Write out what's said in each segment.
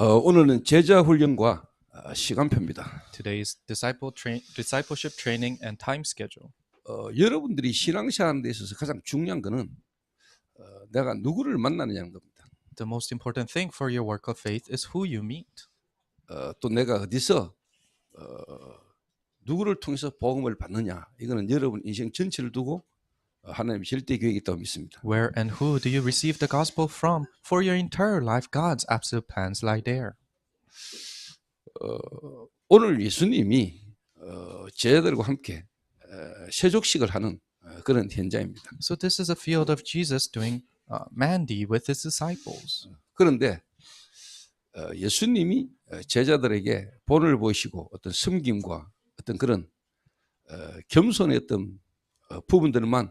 오늘은 제자 훈련과 시간표입니다. Today's discipleship training and time schedule. 여러분들이 신앙생활에 있어서 가장 중요한 것은 내가 누구를 만나느냐는 겁니다. The most important thing for your work of faith is who you meet. 또 내가 어디서 누구를 통해서 복음을 받느냐, 이거는 여러분 인생 전체를 두고 하나님의 절대 계획이 있다고 믿습니다. Where and who do you receive the gospel from? For your entire life, God's absolute plans lie there. 오늘 예수님이 제자들과 함께 세족식을 하는 그런 현장입니다. So this is a field of Jesus doing mandy with his disciples. 그런데 예수님이 제자들에게 본을 보이시고 어떤 섬김과 어떤 그런 겸손의 어떤 부분들만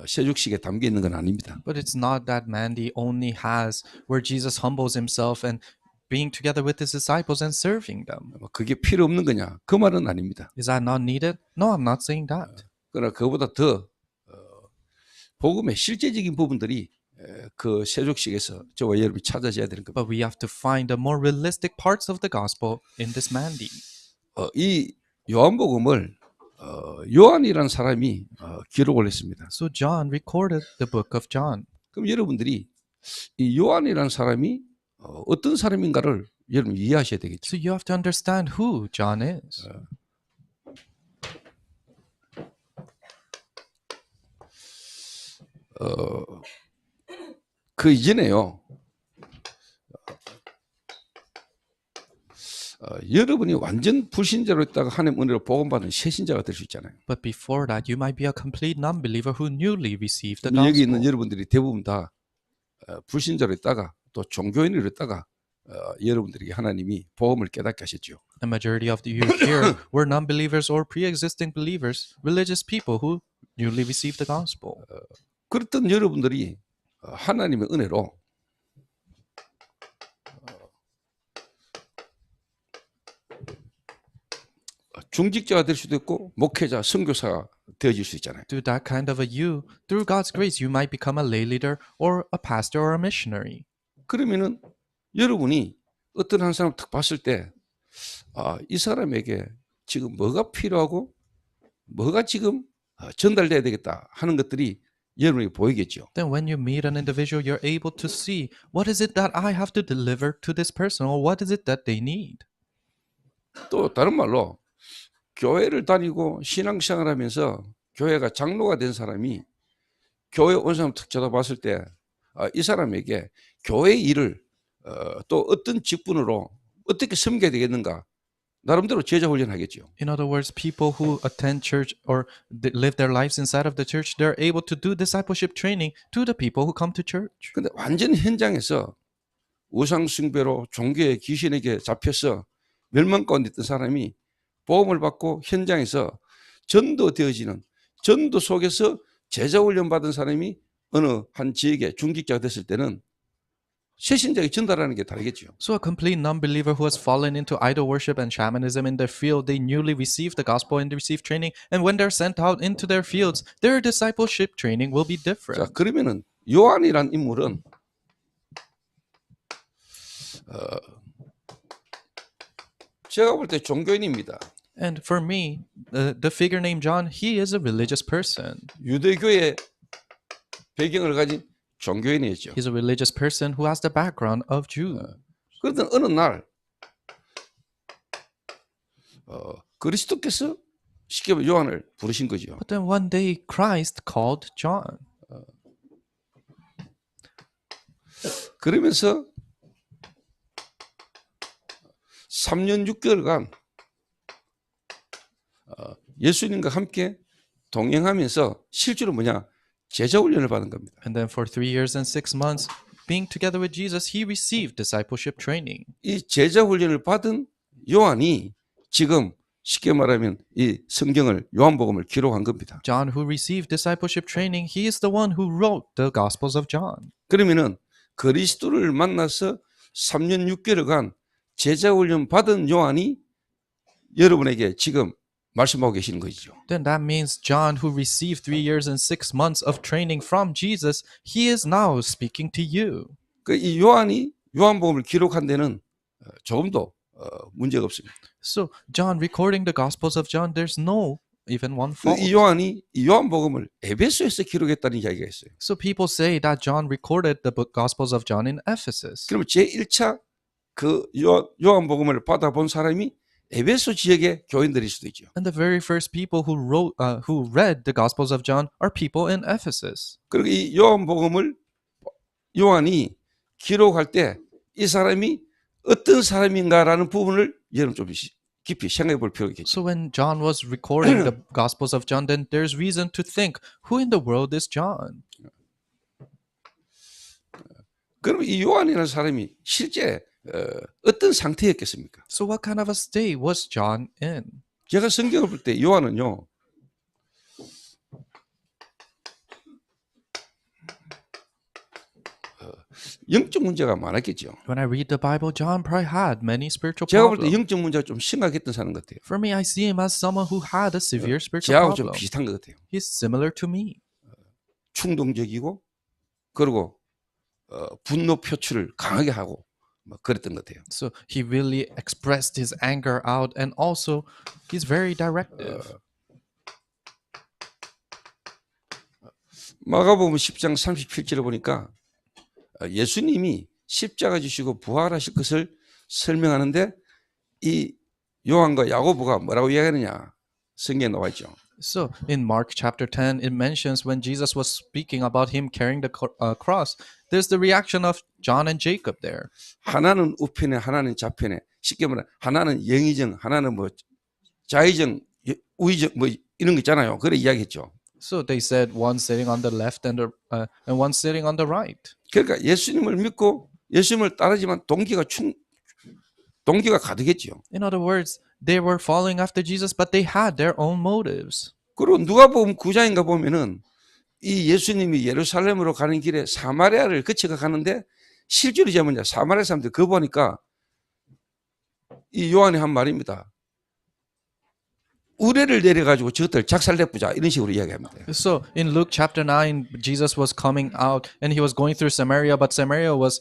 세족식에 담겨 있는 건 아닙니다. But it's not that mandy only has where Jesus humbles himself and being together with his disciples and serving them. 그게 필요 없는 거냐? 그 말은 아닙니다. Is that not needed? No, I'm not saying that. 그러나 그보다 더 복음의 실제적인 부분들이 그 세족식에서 저와 여러분이 찾아져야 되는 겁니다. But we have to find the more realistic parts of the gospel in this mandy. 이 요한복음을 요한이라는 사람이 기록을 했습니다. So John recorded the book of John. 그럼 여러분들이 이 요한이라는 사람이 어떤 사람인가를 여러분 이해하셔야 되겠죠. So you have to understand who John is. 그 이전에요. 여러분이 완전 불신자로 있다가 하나님 은혜로 복음받은 새신자가 될 수 있잖아요. But before that, you might be a complete non-believer who newly received the 여기 있는 gospel. 여러분들이 대부분 다 불신자로 있다가 또 종교인으로 있다가 여러분들에게 하나님이 복음을 깨닫게 하셨죠. The majority of you here were non-believers or pre-existing believers, religious people who newly received the gospel. 그랬던 여러분들이 하나님의 은혜로 중직자가 될 수도 있고 목회자, 선교사가 되어질 수 있잖아요. To that kind of a you, through God's grace, you might become a lay leader or a pastor or a missionary. 그러면은 여러분이 어떤 한 사람 딱 봤을 때, 이 사람에게 지금 뭐가 필요하고 뭐가 지금 전달돼야 되겠다 하는 것들이 여러분에게 보이겠죠. Then when you meet an individual, you're able to see what is it that I have to deliver to this person or what is it that they need. 또 다른 말로 교회를 다니고 신앙생활하면서 교회가 장로가 된 사람이 교회 온 사람 탁 쳐다봤을 때 이 사람에게 교회 일을 또 어떤 직분으로 어떻게 섬겨야 되겠는가 나름대로 제자 훈련하겠죠. In other words, people who attend church or live their lives inside of the church, they're able to do discipleship training to the people who come to church. 근데 완전 현장에서 우상 숭배로 종교의 귀신에게 잡혀서 멸망 가운데 있던 사람이 복음을 받고 현장에서 전도되어지는 전도 속에서 제자 훈련 받은 사람이 어느 한 지역의 중직자가 됐을 때는 새신자에게 전달하는 게 다르겠죠. So a complete non-believer who has fallen into idol worship and shamanism in their field, they newly receive the gospel and receive training. And when they're sent out into their fields, their discipleship training will be 자, different. 그러면은 요한이란 인물은 제가 볼 때 종교인입니다. And for me, the figure named John, he is a religious person. 유대교의 배경을 가진 종교인이었죠. He's a religious person who has the background of Jew. 그러던 어느 날 그리스도께서 쉽게 말해 요한을 부르신 거죠. But then one day, Christ called John. 그러면서 3년 6개월간 예수님과 함께 동행하면서 실제로 뭐냐? 제자 훈련을 받은 겁니다. And then for 3 years and 6 months, being together with Jesus, he received discipleship training. 이 제자 훈련을 받은 요한이 지금 쉽게 말하면 이 성경을 요한복음을 기록한 겁니다. John, who received discipleship training, he is the one who wrote the Gospels of John. 그러면은 그리스도를 만나서 3년 6개월간 제자 훈련 받은 요한이 여러분에게 지금 말씀하고 계시는 것이죠. Then that means John, who received 3 years and 6 months of training from Jesus, he is now speaking to you. 그 이 요한이 요한복음을 기록한 데는 조금도 문제가 없습니다. So John recording the Gospels of John, there's no even one 이 fault. 요한이 이 요한복음을 에베소에서 기록했다는 이야기가 있어요. So people say that John recorded the book Gospels of John in Ephesus. 그러면 제1차 그 요한복음을 받아본 사람이 에베소 지역의 교인들일 수도 있죠. And the very first people who read the Gospels of John are people in Ephesus. 그리고 이 요한복음을 요한이 기록할 때 이 사람이 어떤 사람인가라는 부분을 여러분 좀 깊이 생각해 볼 필요가 있겠죠. So when John was recording the Gospels of John, then there's reason to think, who in the world is John? 그럼 이 요한이라는 사람이 실제 어떤 상태였겠습니까? So what kind of a state was John in? 제가 성경을 볼 때 요한은요, 영적 문제가 많았겠죠. When I read the Bible, John probably had many spiritual 제가 볼 때 problems. 영적 문제가 좀 심각했던 사람 같아요. For me, I see him as someone who had a severe spiritual 저하고 좀 problem. 비슷한 것 같아요. He's similar to me. 충동적이고 그리고 분노 표출을 강하게 하고 뭐 그랬던 것 같아요. So he really expressed his anger out, and also he's very directive. 마가복음 10장 37절에 보니까 예수님이 십자가 지시고 부활하실 것을 설명하는데 이 요한과 야고보가 뭐라고 이야기하느냐 성경에 나와 있죠. So in Mark chapter 10, it mentions when Jesus was speaking about him carrying the cross, there's the reaction of John and Jacob there. 하나는 우편에 하나는 좌편에 쉽게 말하면 하나는 영의정 하나는 뭐 좌의정 우의정 뭐 이런 거 있잖아요. 그래 이야기했죠. So they said one sitting on the left and one sitting on the right. 그러니까 예수님을 믿고 예수님을 따르지만 동기가 가득했죠. In other words, they were following after Jesus, but they had their own motives. 그리고 누가복음 9장인가 보면은 이 예수님이 예루살렘으로 가는 길에 사마리아를 거쳐가 가는데 실제로 이제 뭐냐 사마리아 사람들 그거 보니까 이 요한이 한 말입니다. 우레를 내려가지고 저것들 작살내보자 이런 식으로 이야기합니다. So in Luke chapter 9, Jesus was coming out and he was going through Samaria, but Samaria was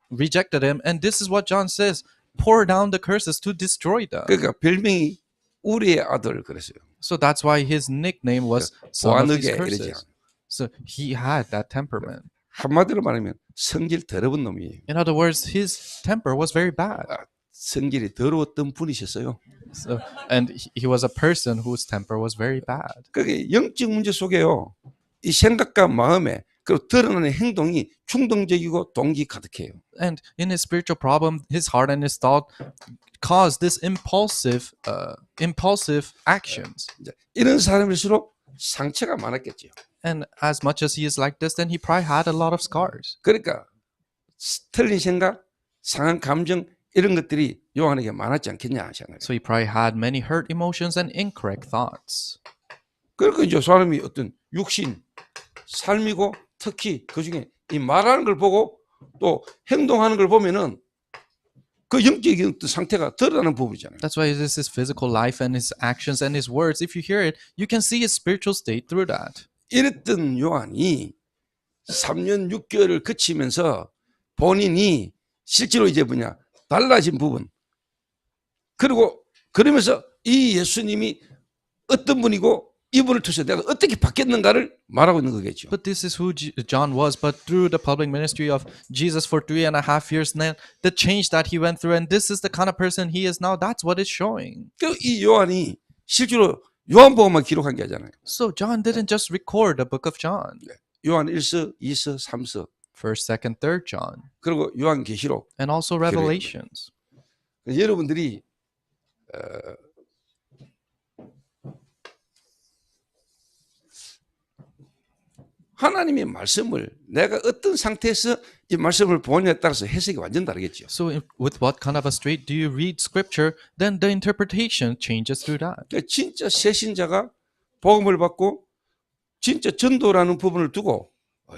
rejected him. And this is what John says, pour down the curses to destroy them. 그러니까 별명이 우리의 아들 그랬어요. So that's why his nickname was Son of These 보아느게 이러지. Curses. So he had that temperament. 한마디로 말하면 성질 더러운 놈이에요. In other words, his temper was very bad. 성질이 더러웠던 분이셨어요. So, and he was a person whose temper was very bad. 그게 영적 문제 속에요. 이 생각과 마음에 그리고 드러나는 행동이 충동적이고 동기 가득해요. And in his spiritual problem, his heart and his thought caused this impulsive actions. 이제 이런 사람일수록 상처가 많았겠죠. And as much as he is like this, then he probably had a lot of scars. 그러니까 틀린 생각, 상한 감정 이런 것들이 요한에게 많았지 않겠냐 생각해요. So he probably had many hurt emotions and incorrect thoughts. 그러니까 이제 사람이 어떤 육신, 삶이고 특히 그 중에 이 말하는 걸 보고 또 행동하는 걸 보면은 그 영적인 어떤 상태가 드러나는 부분이잖아요. That's why this is physical life and his actions and his words. If you hear it, you can see his spiritual state through that. 이랬던 요한이 3년 6개월을 거치면서 본인이 실제로 이제 뭐냐 달라진 부분 그리고 그러면서 이 예수님이 어떤 분이고 이분을 통해서 내가 어떻게 바뀌었는가를 말하고 있는 거겠죠. But this is who John was. But through the public ministry of Jesus for 3.5 years, then the change that he went through, and this is the kind of person he is now. That's what it's showing. 이 요한이 실제로 요한복음만 기록한 게 아니잖아요. So John didn't just record the book of John. 요한 1서, 2서, 3서 First, second, third John, 그리고 요한계시록 and also Revelations. 여러분들이 하나님의 말씀을 내가 어떤 상태에서 이 말씀을 보느냐에 따라서 해석이 완전 다르겠죠. So with what kind of a state do you read scripture, then the interpretation changes through that. 그러니까 진짜 새신자가 복음을 받고 진짜 전도라는 부분을 두고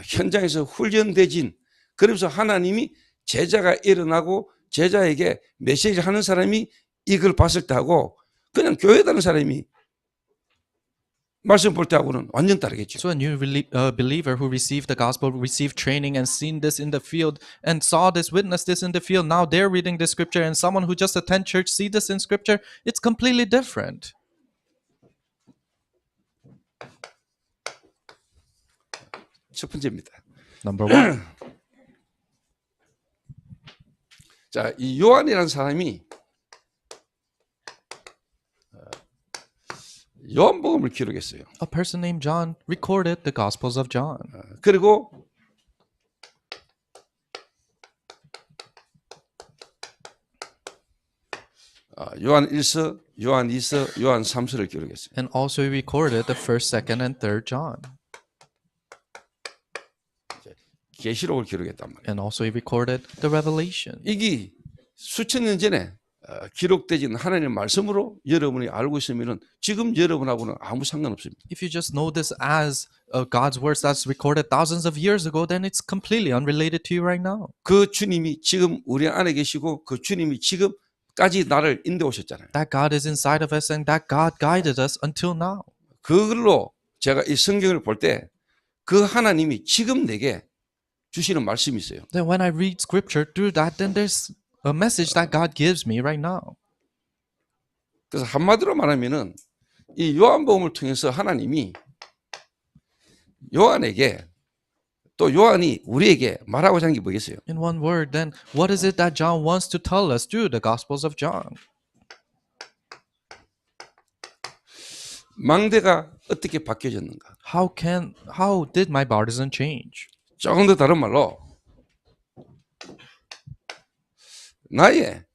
현장에서 훈련되진 그러면서 하나님이 제자가 일어나고 제자에게 메시지를 하는 사람이 이걸 봤을 때 하고 그냥 교회 다니는 사람이 말씀 볼 때하고는 완전 다르겠죠. So a new believer who received the gospel, received training and seen this in the field and saw this, witnessed this in the field, now they're reading the scripture, and someone who just attend church see this in scripture, it's completely different. 첫 번째입니다. Number one. 자, 이 요한이라는 사람이 요한복음을 기록했어요. A person named John recorded the Gospels of John. 그리고 요한 1서, 요한 2서, 요한 3서를 기록했어요. And also he recorded the 1st, 2nd, and 3rd John. 계시록을 기록했단 말이에요. And also he recorded the Revelation. 이게 수천 년 전에 기록되진 하나님의 말씀으로 여러분이 알고 있으면 지금 여러분하고는 아무 상관없습니다. If you just know this as God's words that's recorded thousands of years ago, then it's completely unrelated to you right now. 그 주님이 지금 우리 안에 계시고 그 주님이 지금까지 나를 인도하셨잖아요. That God is inside of us and that God guided us until now. 그걸로 제가 이 성경을 볼 때 그 하나님이 지금 내게 주시는 말씀이 있어요. Then when I read scripture through that, then there's a message that God gives me right now. 그래서 한마디로 말하면은 이 요한복음을 통해서 하나님이 요한에게 또 요한이 우리에게 말하고자 하는 게 뭐겠어요? In one word, then what is it that John wants to tell us through the Gospels of John? 망대가 어떻게 바뀌어졌는가? How did my baptism change? 조금 더 다른 말로 나의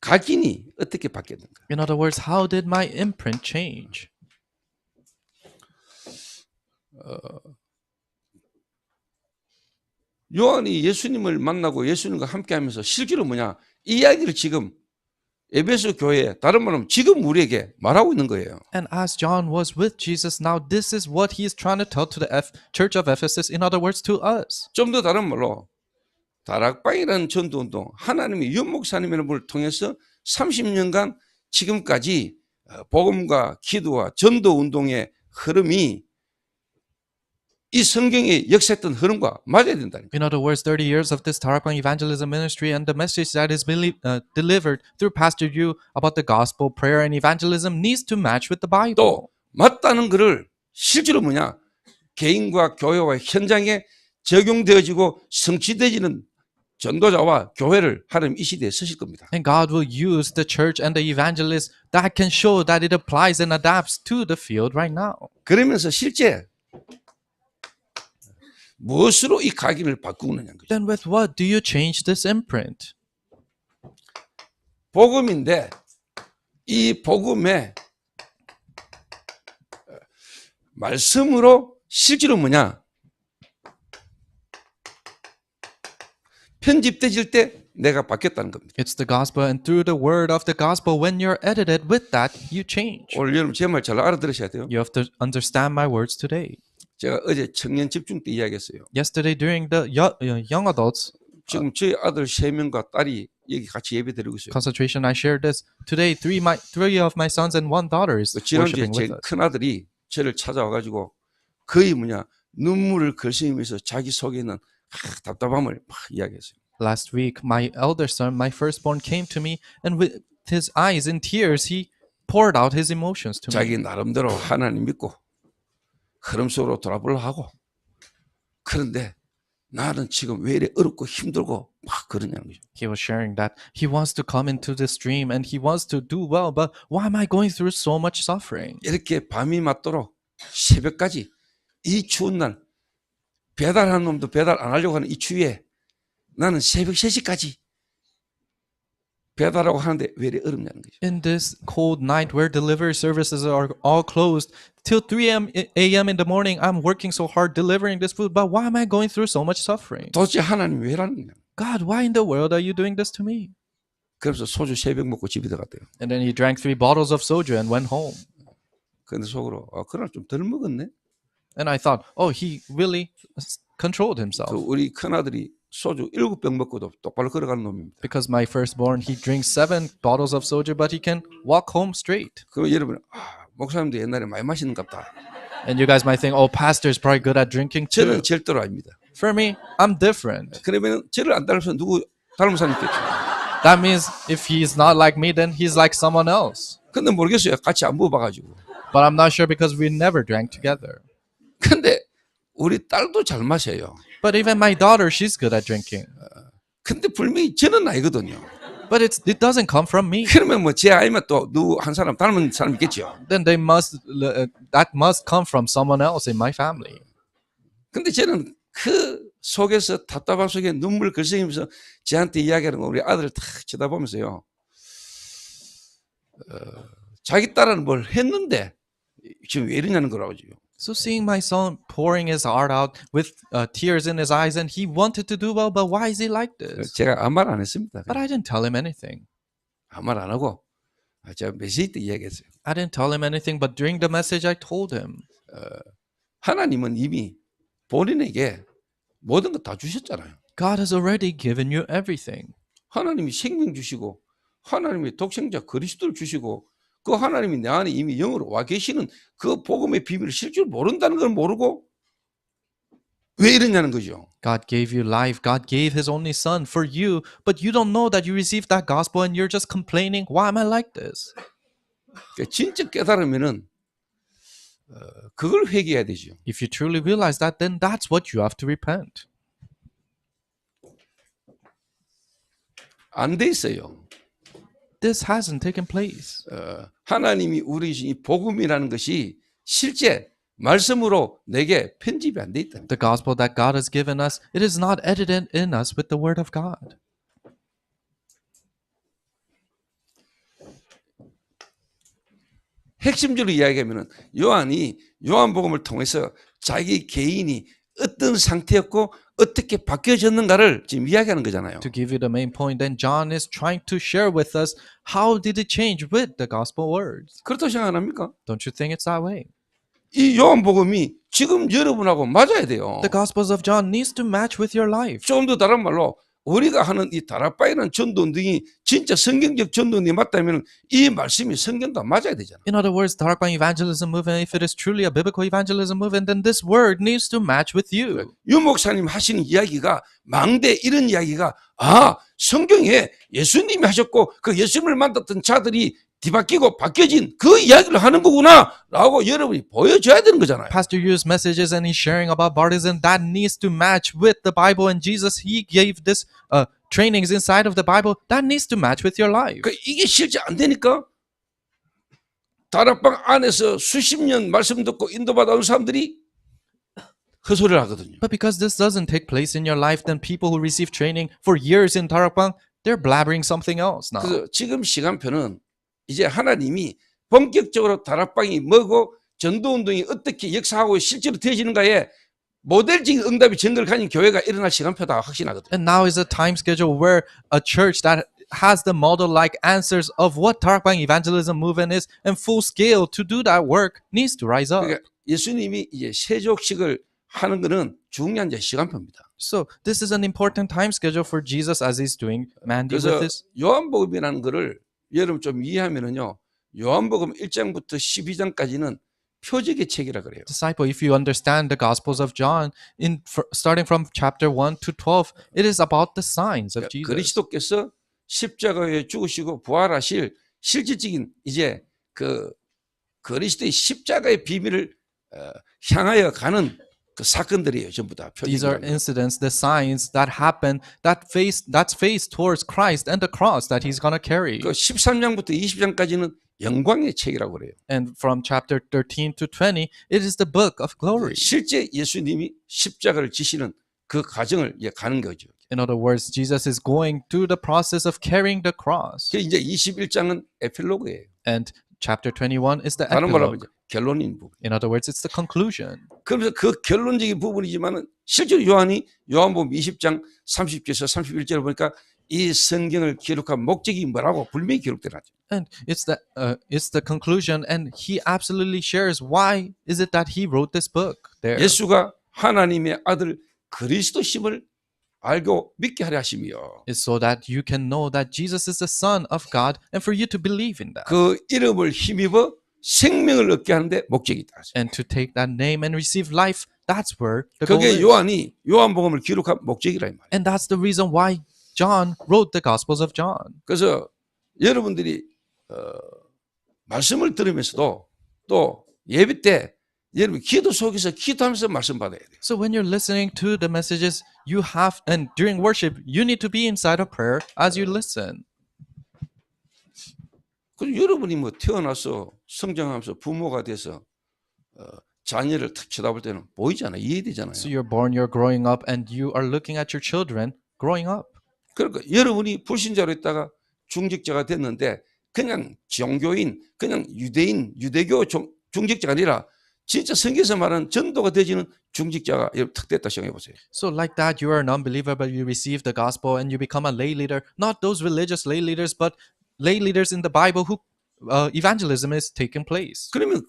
각인이 어떻게 바뀌었는가? In other words, how did my imprint change? 요한이 예수님을 만나고 예수님과 함께하면서 실제로 뭐냐? 이 이야기를 지금 에베소 교회에 다른 말로 하면 지금 우리에게 말하고 있는 거예요. And as John was with Jesus, now this is what he is trying to tell to the church of Ephesus. In other words, to us. 좀 더 다른 말로 다락방이라는 전도운동, 하나님의 윤 목사님의 분을 통해서 30년간 지금까지 복음과 기도와 전도운동의 흐름이 이 성경에 역사했던 흐름과 맞아야 된다는 거예요. In other words, 30 years of this Tarakpang evangelism ministry and the message that is delivered through Pastor Yu about the gospel, prayer, and evangelism needs to match with the Bible. 또 맞다는 것을 실제로 뭐냐? 개인과 교회와 현장에 적용되어지고 성취되어지는 전도자와 교회를 하나님 이 시대에 쓰실 겁니다. And God will use the church and the evangelists that can show that it applies and adapts to the field right now. 그러면서 실제 무엇으로 이 각인을 바꾸느냐는 거죠. Then with what do you change this imprint? 복음인데 이 복음에 말씀으로 실제로 뭐냐? 편집되질 때 내가 바뀌었다는 겁니다. It's the gospel, and through the word of the gospel, when you're edited with that, you change. 오늘 여러분 제 말 잘 알아들으셔야 돼요. You have to understand my words today. 제가 어제 청년 집중 때 이야기했어요. Yesterday during the young adults 지금 저희 아들 3명과 딸이 여기 같이 예배 드리고 있어요. concentration, I shared this. Today, three of my sons and one daughter is 지난주에 worshiping with 제 us. 큰 아들이 저를 찾아와가지고 거의 뭐냐 눈물을 걸으면서 자기 속에 있는 답답함을 막 이야기했어요. Last week, my elder son, my firstborn, came to me, and with his eyes in tears, he poured out his emotions to me. 자기 나름대로 하나님 믿고 흐름 속으로 돌아보려 하고 그런데 나는 지금 왜 이래 어렵고 힘들고 막 그러냐는 거죠. He was sharing that he wants to come into this dream and he wants to do well, but why am I going through so much suffering? 이렇게 밤이 맞도록 새벽까지 이 추운 날 배달하는 놈도 배달 안 하려고 하는 이 추위에 나는 새벽 3시까지 배달하고 하는데 왜 이래 어렵냐는 거죠. In this cold night where delivery services are all closed, till 3 a.m. in the morning, I'm working so hard delivering this food, but why am I going through so much suffering? 도대체 하나님 왜 이러는 거냐. God, why in the world are you doing this to me? 그래서 소주 3병 먹고 집에 들어갔대요. And then he drank 3 bottles of soju and went home. 근데 속으로 그날 좀 덜 먹었네. And I thought, oh, he really controlled himself. 우리 큰아들이 소주 7병 먹고도 똑바로 걸어가는 놈입니다. Because my firstborn, he drinks 7 bottles of soju, but he can walk home straight. 그럼 여러분 목사님도 옛날에 많이 마시는 갑다. And you guys might think, oh, pastor is probably good at drinking too. 저는 절대로 아닙니다. For me, I'm different. 그러면 저를 안 닮아서 누구 닮은 사람 있겠죠. That means if he's not like me, then he's like someone else. 근데 모르겠어요. 같이 안 먹어봐가지고. But I'm not sure because we never drank together. 근데 우리 딸도 잘 마셔요. But even my daughter, she's good at drinking. 근데 분명히 저는 아니거든요. But it doesn't come from me. 그러면 뭐 제 아이만 또 누구 한 사람 닮은 사람 있겠죠. Then that must come from someone else in my family. 근데 저는 그 속에서 답답함 속에 눈물 글썽이면서 저한테 이야기하는 거 우리 아들을 탁 쳐다보면서요. 자기 딸은 뭘 했는데 지금 왜 이러냐는 거라고 지금. So seeing my son pouring his heart out with tears in his eyes, and he wanted to do well, but why is he like this? 제가 아무 말 안 했습니다. But I didn't tell him anything. 아무 말 안 하고 제가 메시지 때 이야기했어요. I didn't tell him anything, but during the message I told him. 하나님은 이미 본인에게 모든 것 다 주셨잖아요. God has already given you everything. 하나님이 생명 주시고 하나님이 독생자 그리스도를 주시고 그 하나님이 내 안에 이미 영으로 와 계시는 그 복음의 비밀을 실제로 모른다는 걸 모르고 왜 이러냐는 거죠. God gave you life. God gave his only son for you, but you don't know that you received that gospel and you're just complaining, why am I like this? 그러니까 진짜 깨달으면은 그걸 회개해야 되죠. If you truly realize that, then that's what you have to repent. 안 돼 있어요. This hasn't taken place. 하나님이 우리 이 복음이라는 것이 실제 말씀으로 내게 편집이 안 돼 있다. The gospel that God has given us, it is not edited in us with the word of God. 핵심적으로 이야기하면은 요한이 요한복음을 통해서 자기 개인이 어떤 상태였고 어떻게 바뀌어졌는가를 지금 이야기하는 거잖아요. To give you the main point, then John is trying to share with us how did it change with the gospel words. 그렇다고 생각 안 합니까? Don't you think it's that way? 이 요한복음이 지금 여러분하고 맞아야 돼요. The gospels of John needs to match with your life. 좀 더 다른 말로 우리가 하는 이 다락방이라는 전도운동이 진짜 성경적 전도운동이 맞다면 이 말씀이 성경과 맞아야 되잖아요. In other words, Darakbang evangelism movement, if it is truly a biblical evangelism movement, then this word needs to match with you. 유 목사님 하시는 이야기가 망대 이런 이야기가 성경에 예수님이 하셨고 그 예수님을 만났던 자들이 뒤바뀌고 바뀌어진 그 이야기를 하는 거구나 라고 여러분이 보여줘야 되는 거잖아요. Pastor Yu's messages and he's sharing about baptism, that needs to match with the Bible, and Jesus, he gave this trainings inside of the Bible, that needs to match with your life. 이게 실제 안 되니까 다락방 안에서 수십 년 말씀 듣고 인도받아 온 사람들이 헛소리를 하거든요. But because this doesn't take place in your life, then people who receive training for years in Darakbang, they're blabbering something else now. 그래서 지금 시간표는 이제 하나님이 본격적으로 다락방이 뭐고 전도운동이 어떻게 역사하고 실제로 되어지는가에 모델적인 응답이 전거를 가진 교회가 일어날 시간표다 확신하거든요. And now is a time schedule where a church that has the model-like answers of what Darakbang evangelism movement is and full scale to do that work needs to rise up. 그러니까 예수님이 이제 세족식을 하는 것은 중요한 이제 시간표입니다. So this is an important time schedule for Jesus as he's doing Mandy with 그래서 this. 요한복음이라는 것을 여러분 좀 이해하면은요. 요한복음 1장부터 12장까지는 표적의 책이라 그래요. Disciple, if you understand the Gospels of John, starting from chapter 1 to 12, it is about the signs of Jesus. 그리스도께서 십자가에 죽으시고 부활하실 실질적인 이제 그 그리스도의 십자가의 비밀을 향하여 가는 그 사건들이에요. 전부 다 These are 표적이라는 incidents, the signs that happen that's face towards Christ and the cross that he's going to carry. 그 13장부터 20장까지는 영광의 책이라고 그래요. And from chapter 13 to 20, it is the book of glory. 실제 예수님이 십자가를 지시는 그 과정을 가는 거죠. In other words, Jesus is going through the process of carrying the cross. 그 이제 21장은 에필로그예요. And chapter 21 is the 다른 말로 하면 epilogue. 결론인 부분. In other words, it's the conclusion. 그러면서 그 결론적인 부분이지만은 실제로 요한이 요한복음 20장 30절에서 31절을 보니까 이 성경을 기록한 목적이 뭐라고 분명히 기록되나죠. And it's the conclusion, and he absolutely shares why is it that he wrote this book there. 예수가 하나님의 아들 그리스도심을 알고 믿게 하려 하심이요. It's so that you can know that Jesus is the Son of God, and for you to believe in that. 그 이름을 힘입어 생명을 얻게 하는데 목적이 있다. And to take that name and receive life, that's where the goal 그게 is. 요한이 요한복음을 기록한 목적이라 이 말이에요. And that's the reason why John wrote the Gospels of John. 그래서 여러분들이 말씀을 들으면서도 또 예배 때 여러분 기도 속에서 기도하면서 말씀 받아야 돼요. So when you're listening to the messages, you have, and during worship, you need to be inside of prayer as you listen. 그리고 여러분이 뭐 태어나서 성장하면서 부모가 돼서 자녀를 탁 쳐다볼 때는 보이잖아요. 이해되잖아요. So you're born, you're growing up, and you are looking at your children growing up. 그러니까 여러분이 불신자로 있다가 중직자가 됐는데 그냥 종교인, 그냥 유대인, 유대교 중직자가 아니라 진짜 성경에서 말하는 전도가 되지는 중직자가 탁 됐다 생각해 보세요. So like that, you are an unbeliever, but you receive the gospel and you become a lay leader. Not those religious lay leaders, but lay leaders in the Bible who evangelism is taking place. 그러면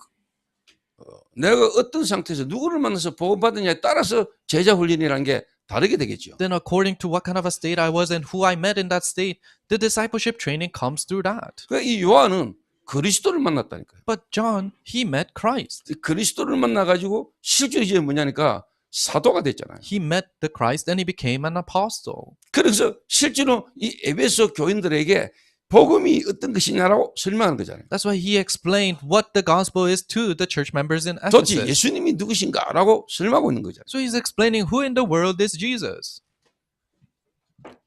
내가 어떤 상태에서 누구를 만나서 보호받느냐에 따라서 제자 훈련이라는 게 다르게 되겠죠. Then according to what kind of a state I was and who I met in that state, the discipleship training comes through that. 그러니까 이 요한은 그리스도를 만났다니까요. But John, he met Christ. 그리스도를 만나가지고 실제로 이제 뭐냐니까 사도가 됐잖아요. He met the Christ and he became an apostle. 그래서 실제로 이 에베소 교인들에게 복음이 어떤 것이냐라고 설명하는 거잖아요. That's why he explained what the gospel is to the church members in 도대체 Ephesus. 예수님이 누구신가라고 설명하고 있는 거잖아요. So he's explaining who in the world is Jesus,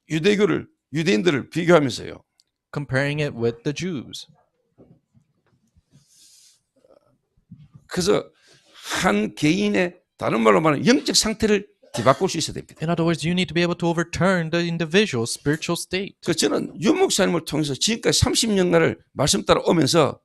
유대인들을 비교하면서요. comparing it with the Jews. 그래서 한 개인의 다른 말로 말하면 영적 상태를 뒤바꿀 수 있어야 됩니다. In other words, you need to be able to overturn the individual's spiritual state. 그 저는 윤 목사님을 통해서 지금까지 30년간을 말씀 따라 오면서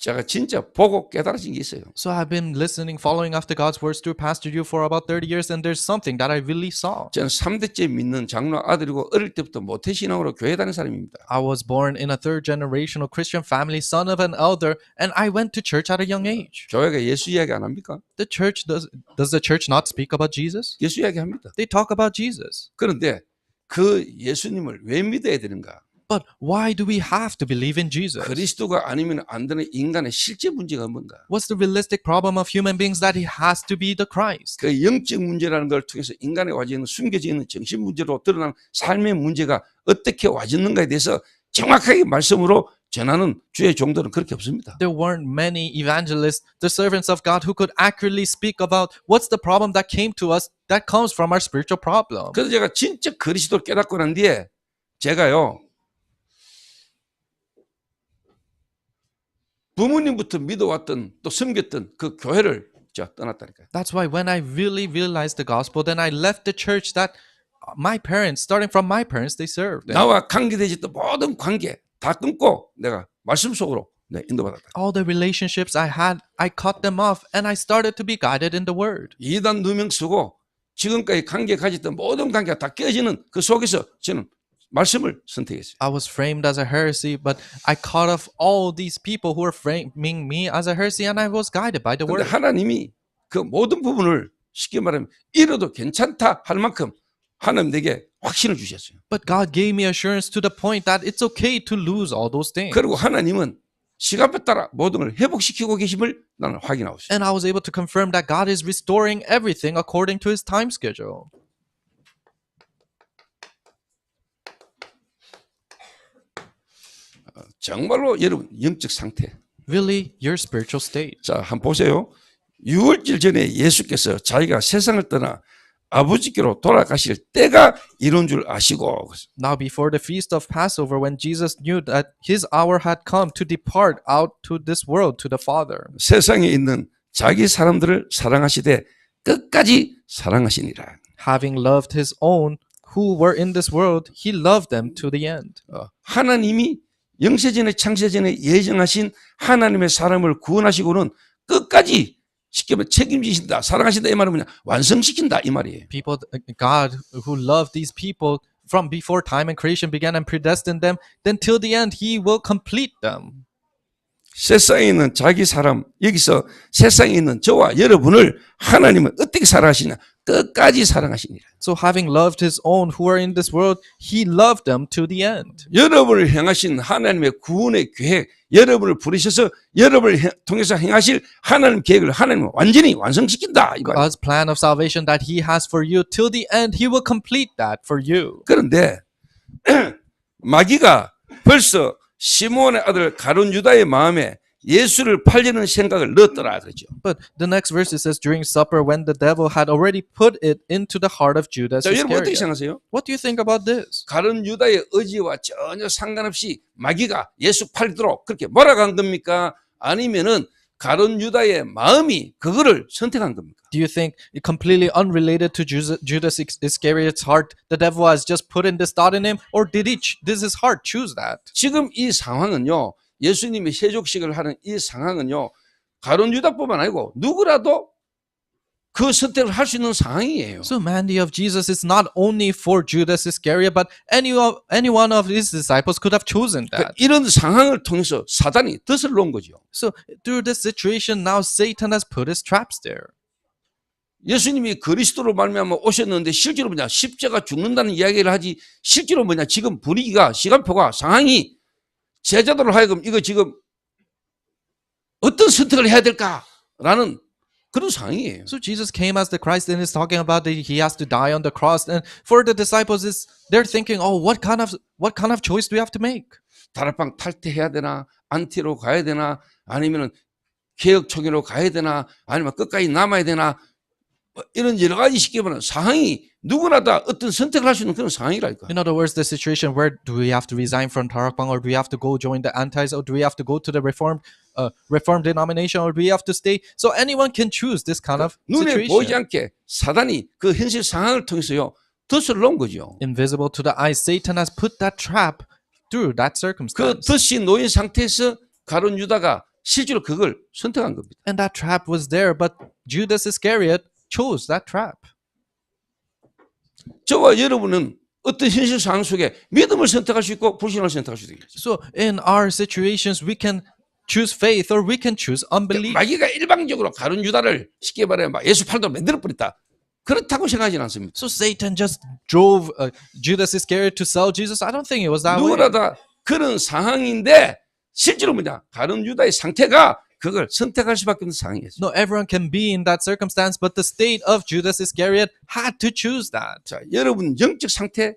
제가 진짜 보고 깨달아진 게 있어요. So I've been listening, following after God's words through Pastor Yu for about 30 years, and there's something that I really saw. 저는 3대째 믿는 장로 아들이고 어릴 때부터 모태신앙으로 교회 다니는 사람입니다. I was born in a third generational Christian family, son of an elder, and I went to church at a young age. 교회가 예수 이야기 안 합니까? The church does the church not speak about Jesus? 예수 이야기 합니다. They talk about Jesus. 그런데 그 예수님을 왜 믿어야 되는가? But why do we have to believe in Jesus? 그리스도가 아니면 안 되는 인간의 실제 문제가 뭔가? What's the realistic problem of human beings that he has to be the Christ? 그 영적 문제라는 걸 통해서 인간의 와지는 숨겨져 있는 정신 문제로 드러난 삶의 문제가 어떻게 와졌는가에 대해서 정확하게 말씀으로 전하는 주의 종들은 그렇게 없습니다. There weren't many evangelists, the servants of God, who could accurately speak about what's the problem that came to us that comes from our spiritual problem. 그래서 제가 진짜 그리스도를 깨닫고 난 뒤에 제가요 부모님부터 믿어왔던 또 섬겼던 그 교회를 제가 떠났다니까요. That's why when I really realized the gospel, then I left the church that my parents, starting from my parents, they served. 나와 관계되지 있던 모든 관계 다 끊고 내가 말씀 속으로 인도받았다. All the relationships I had, I cut them off and I started to be guided in the word. 이단 누명 쓰고 지금까지 관계 가졌던 모든 관계가 다 깨지는 그 속에서 저는 말씀을 선택했어요. I was framed as a heresy, but I cut off all these people who were framing me as a heresy and I was guided by the 그런데 word. 하나님이 그 모든 부분을 쉽게 말하면 잃어도 괜찮다 할 만큼 하나님 내게 확신을 주셨어요. But God gave me assurance to the point that it's okay to lose all those things. 그리고 하나님은 시간에 따라 모든 걸 회복시키고 계심을 나는 확인하고 있어요. And I was able to confirm that God is restoring everything according to his time schedule. 정말로 여러분 영적 상태. Really, your spiritual state. 자, 한번 보세요. 6월절 전에 예수께서 자기가 세상을 떠나 아버지께로 돌아가실 때가 이런 줄 아시고. Now before the feast of Passover, when Jesus knew that his hour had come to depart out to this world, to the Father, 세상에 있는 자기 사람들을 사랑하시되 끝까지 사랑하시니라. having loved his own who were in this world, he loved them to the end. 하나님이 영세전에 창세전에 예정하신 하나님의 사람을 구원하시고는 끝까지 쉽게 말하면 책임지신다, 사랑하신다 이 말은 뭐냐? 완성시킨다 이 말이에요. People, God who loved these people from before time and creation began and predestined them, then till the end he will complete them. 세상에 있는 자기 사람, 여기서 세상에 있는 저와 여러분을 하나님은 어떻게 사랑하시냐? 끝까지 사랑하시니라. So having loved his own who are in this world, he loved them to the end. 여러분을 향하신 하나님의 구원의 계획, 여러분을 부르셔서 여러분을 통해서 행하실 하나님 계획을 하나님은 완전히 완성시킨다. 이 말. God's plan of salvation that he has for you till the end, he will complete that for you. 그런데 마귀가 벌써 시몬의 아들 가룟 유다의 마음에 예수를 팔려는 생각을 넣었더라 그러죠. But the next verse it says, during supper, when the devil had already put it into the heart of Judas 자, 여러분 어떻게 Iscariot. 생각하세요? What do you think about this? 가룟 유다의 의지와 전혀 상관없이 마귀가 예수 팔도록 그렇게 몰아간 겁니까? 아니면은 가룟 유다의 마음이 그거를 선택한 겁니까? Do you think, completely unrelated to Judas Iscariot's heart, the devil has just put in this thought in him, or did his heart choose that? 지금 이 상황은요, 예수님이 세족식을 하는 이 상황은요, 가룟 유다뿐만 아니고 누구라도 그 선택을 할 수 있는 상황이에요. So Mandy of Jesus is not only for Judas Iscariot, but any one of his disciples could have chosen that. 이런 상황을 통해서 사단이 덫을 놓은 거죠. So through this situation, now Satan has put his traps there. 예수님이 그리스도로 말미암아 오셨는데 실제로 뭐냐, 십자가 죽는다는 이야기를 하지, 실제로 뭐냐, 지금 분위기가, 시간표가, 상황이 제자들로 하여금 이거 지금 어떤 선택을 해야 될까라는 그런 상황이에요. So Jesus came as the Christ and is talking about that he has to die on the cross, and for the disciples they're thinking, oh, what kind of choice do we have to make? 다락방 탈퇴해야 되나, 안티로 가야 되나, 아니면은 개혁 총회로 가야 되나, 아니면 끝까지 남아야 되나, 이런 여러 가지 쉽게 말하면 상황이 누구나 다 어떤 선택을 할 수 있는 그런 상황이랄까. In other words, the situation where do we have to resign from Tarakbang, or do we have to go join the antis, or do we have to go to the reformed denomination, or do we have to stay? So anyone can choose this kind of 눈에 보이지 situation. 않게 사단이 그 현실 상황을 통해서요 덫을 놓은 거죠. Invisible to the eyes, Satan has put that trap through that 그 circumstance. 덫이 놓인 상태에서 가룟 유다가 실제로 그걸 선택한 겁니다. And that trap was there, but Judas Iscariot chose that trap. 저와 여러분은 어떤 현실 상황 속에 믿음을 선택할 수 있고 불신을 선택할 수도 있겠죠. So in our situations, we can choose faith or we can choose unbelief. 마귀가 일방적으로 가룟 유다를 쉽게 말하면 막 예수 팔도록 만들어 버렸다. 그렇다고 생각하지는 않습니다. So Satan just drove Judas Iscariot to sell Jesus. I don't think it was that way. 누구나 다 그런 상황인데 실제로 뭐냐, 가룟 유다의 상태가 그걸 선택할 수밖에 없는 상황이었어요. No, everyone can be in that circumstance, but the state of Judas Iscariot had to choose that. 자, 여러분 영적 상태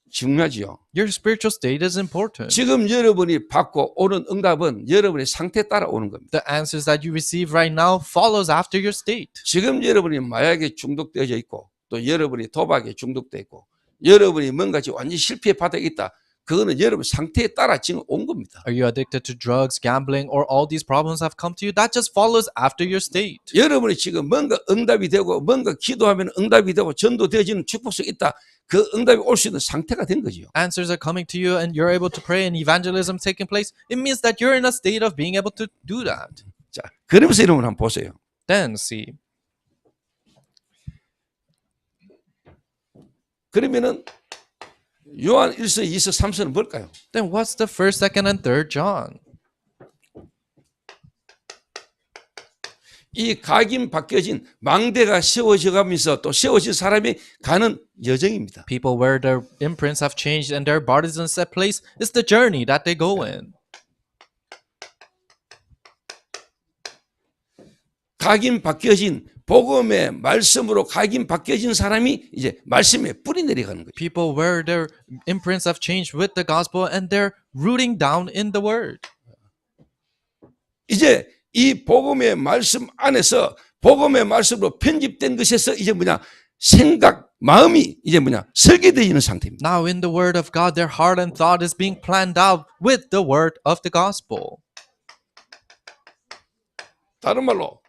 중요하지요. Your spiritual state is important. 지금 여러분이 받고 오는 응답은 여러분의 상태에 따라 오는 겁니다. The answers that you receive right now follows after your state. 지금 여러분이 마약에 중독되어져 있고 또 여러분이 도박에 중독되어 있고 여러분이 뭔가 지금 완전히 실패의 바닥에 있다. 그거는 여러분 상태에 따라 지금 온 겁니다. Are you addicted to drugs, gambling, or all these problems have come to you? That just follows after your state. 여러분이 지금 뭔가 응답이 되고 뭔가 기도하면 응답이 되고 전도되어지는 축복성이 있다. 그 응답이 올 수 있는 상태가 된 거죠. Answers are coming to you and you're able to pray and evangelism taking place. It means that you're in a state of being able to do that. 자, 그러면서 여러분 한번 보세요. Then see. 그러면은 요한 1서, 2서, 3서는 뭘까요? Then what's the 1st, 2nd, and 3rd John? 이 각인 바뀌어진 망대가 세워져 가면서 또 세워진 사람이 가는 여정입니다. People where their imprints have changed and their bodies in set place is the journey that they go in. 각인 바뀌어진 복음의 말씀으로 각인 바뀌어진 사람이 이제 말씀에 뿌리 내려가는 거죠. People where their imprints have changed with the gospel and they're rooting down in the word. 이제 이 복음의 말씀 안에서 복음의 말씀으로 편집된 것에서 이제 뭐냐, 생각, 마음이 이제 뭐냐, 설계되어지는 상태입니다. Now in the word of God, their heart and thought is being planned out with the word of the gospel. 다른 말로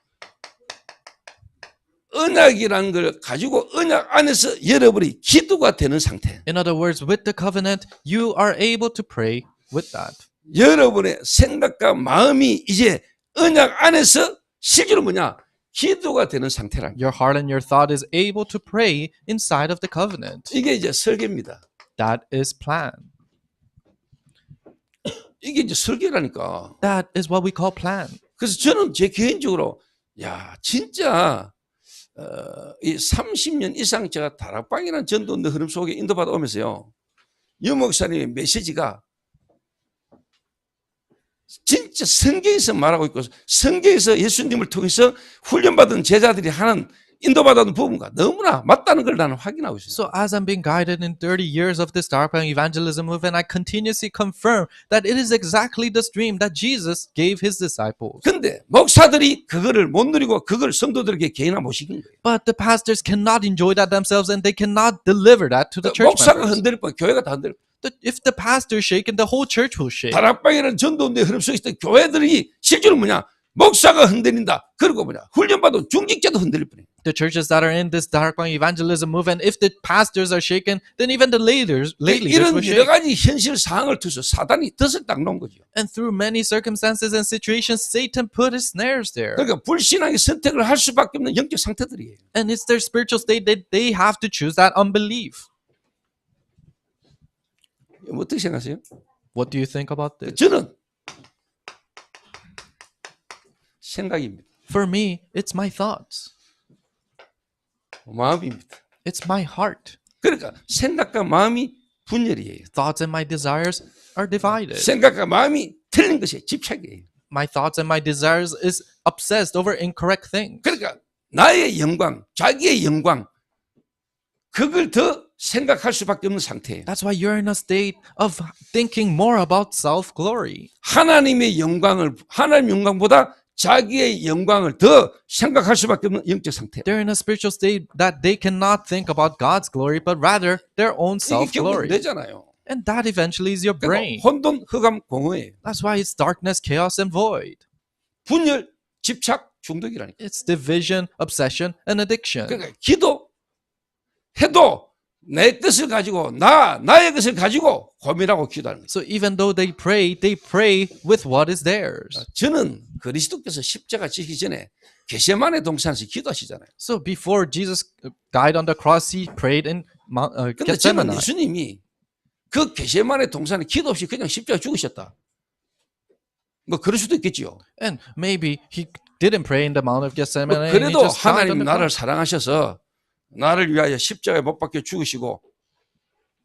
언약이라는 걸 가지고 언약 안에서 여러분이 기도가 되는 상태. In other words, with the covenant, you are able to pray with that. 여러분의 생각과 마음이 이제 언약 안에서 실제로 뭐냐, 기도가 되는 상태란 거예요. Your heart and your thought is able to pray inside of the covenant. 이게 이제 설계입니다. That is plan. 이게 이제 설계라니까. That is what we call plan. 그래서 저는 제 개인적으로 야 진짜 이 30년 이상 제가 다락방이라는 전도운동 흐름 속에 인도받아 오면서요. 유 목사님의 메시지가 진짜 성경에서 말하고 있고 성경에서 예수님을 통해서 훈련받은 제자들이 하는 인도받은 부분과 너무나 맞다는 걸 나는 확인하고 있어요. So as I'm being guided in 30 years of this Darpang evangelism movement, I continuously confirm that it is exactly the stream that Jesus gave his disciples. 근데 목사들이 그거를 못 누리고 그걸 성도들에게 개인화 못 시킨 거예요. But the pastors cannot enjoy that themselves and they cannot deliver that to the church 목사가 members. 흔들릴 뻔 교회가 다 흔들릴 뻔. If the pastor is shaken, the whole church will shake. 다락방이라는 전도운동의 흐름 속에 있던 교회들이 실제로 뭐냐 목사가 흔들린다. 그리고 뭐냐 훈련받은 중직자도 흔들릴 뻔해요. The churches that are in this Darpang evangelism movement, if the pastors are shaken, then even the lay leaders 이런 will 여러 shake. 가지 현실 상황을 통해서 사단이 덫을 딱 놓은 거죠. And through many circumstances and situations, Satan put his snares there. 그러니까 불신앙의 선택을 할 수밖에 없는 영적 상태들이에요. And it's their spiritual state that they have to choose that unbelief. 어떻게 생각하세요? What do you think about this? 저는 생각입니다. For me, it's my thoughts. 마음입니다. It's my heart. 그러니까 생각과 마음이 분열이에요. Thoughts and my desires are divided. 생각과 마음이 틀린 것에 집착이에요. My thoughts and my desires is obsessed over incorrect things. 그러니까 나의 영광, 자기의 영광 그걸 더 생각할 수밖에 없는 상태예요. That's why you're in a state of thinking more about self-glory. 하나님의 영광을 하나님 영광보다 자기의 영광을 더 생각할 수밖에 없는 영적 상태. They're in a spiritual state that they cannot think about God's glory, but rather their own 이게 결국 self-glory. 내잖아요. And that eventually is your brain. 그러니까 혼돈, 흑암, 공허예요. That's why it's darkness, chaos, and void. 분열, 집착, 중독이라니까. It's division, obsession, and addiction. 그러니까 기도 해도 내 뜻을 가지고 나의 것을 가지고 고민하고 기도하는 거예요. So even though they pray with what is theirs. 저는 그리스도께서 십자가 지기 전에 겟세마네 동산에서 기도하시잖아요. So before Jesus died on the cross, he prayed in 근데 저는 Gethsemane. 예수님이 그 겟세마네 동산에 기도 없이 그냥 십자가 죽으셨다. 뭐 그럴 수도 있겠지요. And maybe he didn't pray in the Mount of Gethsemane. and he 그래도 just died 하나님 on the 나를 cross. 사랑하셔서 나를 위하여 십자가에 못 박혀 죽으시고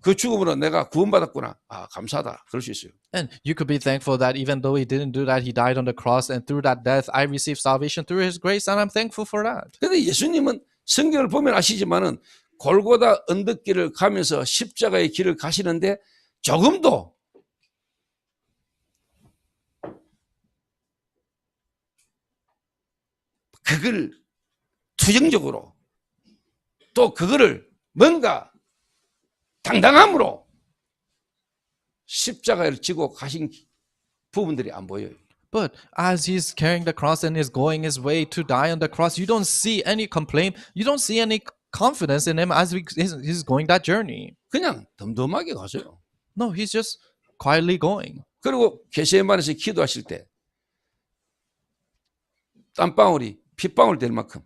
그 죽음으로 내가 구원받았구나. 아 감사하다. 그럴 수 있어요. And you could be thankful that even though he didn't do that, he died on the cross, and through that death, I received salvation through his grace, and I'm thankful for that. 근데 예수님은 성경을 보면 아시지만은 골고다 언덕길을 가면서 십자가의 길을 가시는데 조금도 그걸 투정적으로 또 그거를 뭔가 당당함으로 십자가를 지고 가신 부분들이 안 보여요. But as he's carrying the cross and is going his way to die on the cross, you don't see any complaint. You don't see any confidence in him as he's going that journey. 그냥 덤덤하게 가세요. No, he's just quietly going. 그리고 겟세마네에서 기도하실 때 땀방울이 핏방울 될 만큼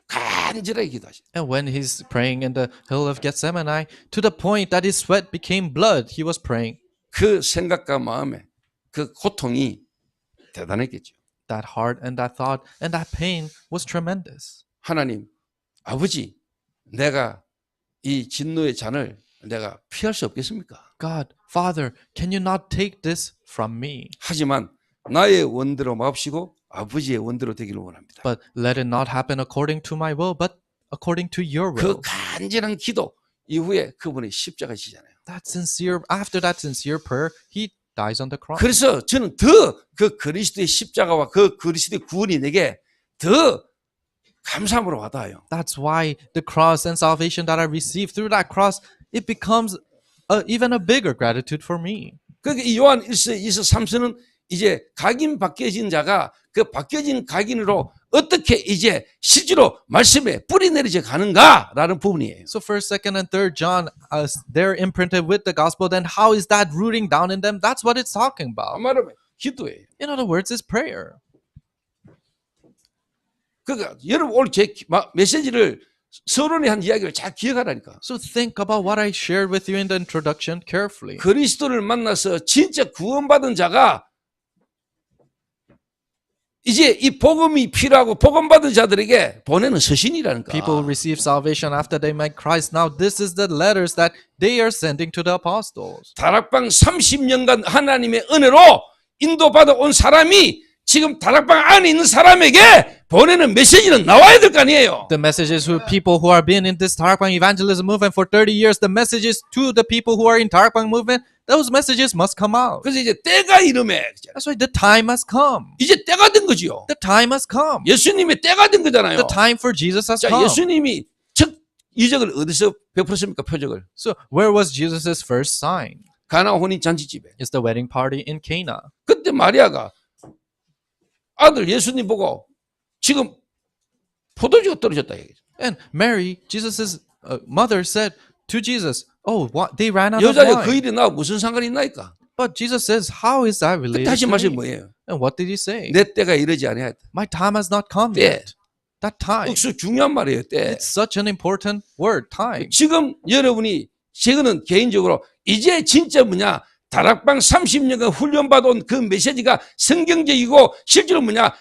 간절하게 기도하시죠. And when he's praying in the hill of Gethsemane, to the point that his sweat became blood, he was praying. 그 생각과 마음에 그 고통이 대단했겠죠. That heart and that thought and that pain was tremendous. 하나님, 아버지, 내가 이 진노의 잔을 내가 피할 수 없겠습니까? God, Father, can you not take this from me? 하지만 나의 원대로 마옵시고 아버지의 원대로 되기를 원합니다. But let it not happen according to my will, but according to your will. 그 간절한 기도 이후에 그분이 십자가 지잖아요. After that sincere prayer, he dies on the cross. 그래서 저는 더 그 그리스도의 십자가와 그 그리스도의 구원이 내게 더 감사함으로 와닿아요. That's why the cross and salvation that I received through that cross, it becomes even a bigger gratitude for me. 그러니까 이 요한 1서 2서 3서는 이제 각인 바뀌어진 자가 그 바뀌어진 각인으로 어떻게 이제 실제로 말씀에 뿌리 내리져 가는가라는 부분이에요. So first, second, and third John, they're imprinted with the gospel. Then how is that rooting down in them? That's what it's talking about. 말하면 기도예요. In other words, it's prayer. 그러니까 여러분 오늘 제 메시지를 서론에 한 이야기를 잘 기억하라니까. So think about what I shared with you in the introduction carefully. 그리스도를 만나서 진짜 구원받은 자가 이제 이 복음이 필요하고 복음받은 자들에게 보내는 서신이라니까. People receive salvation after they met Christ. Now this is the letters that they are sending to the apostles. 다락방 30년간 하나님의 은혜로 인도받아 온 사람이 지금 다락방 안에 있는 사람에게 보내는 메시지는 나와야 될 거 아니에요. The messages to people who have been in this Tarakbang evangelism movement for 30 years, the messages to the people who are in Tarakbang movement, those messages must come out. 그래서 이제 때가 이름에 That's why the time has come. 이제 때가 된 거지요. The time has come. 예수님의 때가 된 거잖아요. The time for Jesus has 자, come. 예수님이 첫 이적을 어디서 베풀었습니까? 표적을. So where was Jesus' first sign? 가나 혼인 잔치집에. It's the wedding party in Cana. 그때 마리아가 아들 예수님 보고 지금 포도주가 떨어졌다 얘기죠. And Mary, Jesus' mother, said to Jesus, "Oh, what? They ran out of 여자가 그 wine." 일이 나와 무슨 상관이 있나이까? But Jesus says, "How is that 그때 related 하신 to 말씀이 me?" 뭐예요? And what did he say? 내 때가 이르지 아니하였다. My time has not come 때. yet. That time. 억수 중요한 말이에요. 때. It's such an important word, time. 지금 여러분이 저는 개인적으로 이제 진짜 뭐냐 다락방 30년간 훈련받아온 그 메시지가 성경적이고 실제로 뭐냐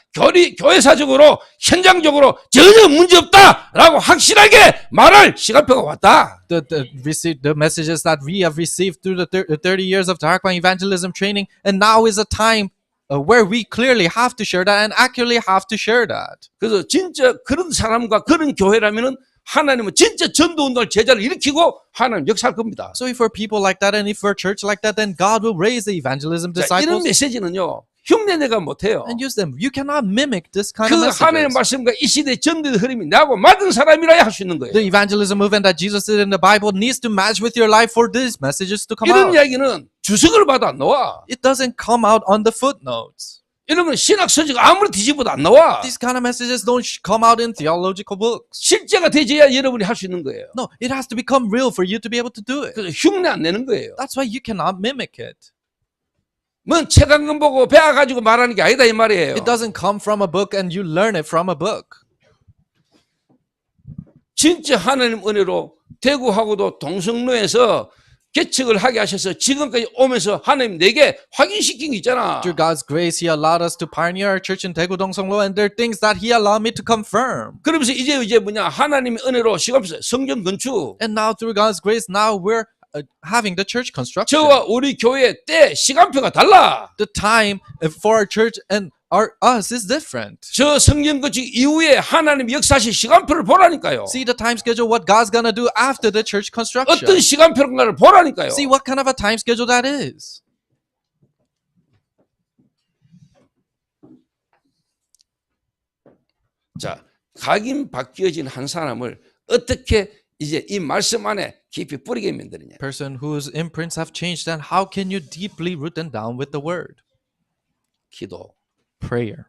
교회사적으로 현장적으로 전혀 문제없다라고 확실하게 말할 시간표가 왔다. The messages that we have received through the 30 years of Tarakbang evangelism training, and now is a time where we clearly have to share that and accurately have to share that. 그래서 진짜 그런 사람과 그런 교회라면은 하나님은 진짜 전도운동을 제자를 일으키고 하나님 역사할 겁니다. So if we're people like that and if we're church like that, then God will raise the evangelism 자, 이런 disciples 메시지는요 흉내내가 못해요. and use them. You cannot mimic this kind 그 of 하나님의 messages. 말씀과 이 시대의 전도의 흐름이 나하고 맞은 사람이라야 할 수 있는 거예요. The evangelism movement that Jesus did in the Bible needs to match with your life for these messages to come 이런 out. 이야기는 주석을 봐도 안 나와. It doesn't come out on the footnotes. 이런 건 신학 서적 아무리 뒤집어도 안 나와. These kind of messages don't come out in theological books. 실제가 되져야 여러분이 할 수 있는 거예요. No, it has to become real for you to be able to do it. 그래서 흉내 안 내는 거예요. That's why you cannot mimic it. 뭔 책 한 권 보고 배워가지고 말하는 게 아니다 이 말이에요. It doesn't come from a book and you learn it from a book. 진짜 하나님 은혜로 대구하고도 동성로에서 개척을 하게 하셔서 지금까지 오면서 하나님 내게 확인시킨 게 있잖아. Through God's grace, He allowed us to pioneer our church in Daegu Dong-Song-lo, and there are things that He allowed me to confirm. 그러면서 이제 뭐냐 하나님의 은혜로 시간에서 성전 건축 And now through God's grace, now we're having the church construction. 저와 우리 교회 때 시간표가 달라. The time for our church and us is different. 저 성전 건축 이후에 하나님 역사하신 시간표를 보라니까요. See the time schedule, what God's gonna do after the church construction. 어떤 시간표인가를 보라니까요. See what kind of a time schedule that is. 자, 각인 바뀌어진 한 사람을 어떻게 이제 이 말씀 안에 깊이 뿌리게 만드느냐. Person whose imprints have changed, then how can you deeply root them down with the word? 기도. Prayer.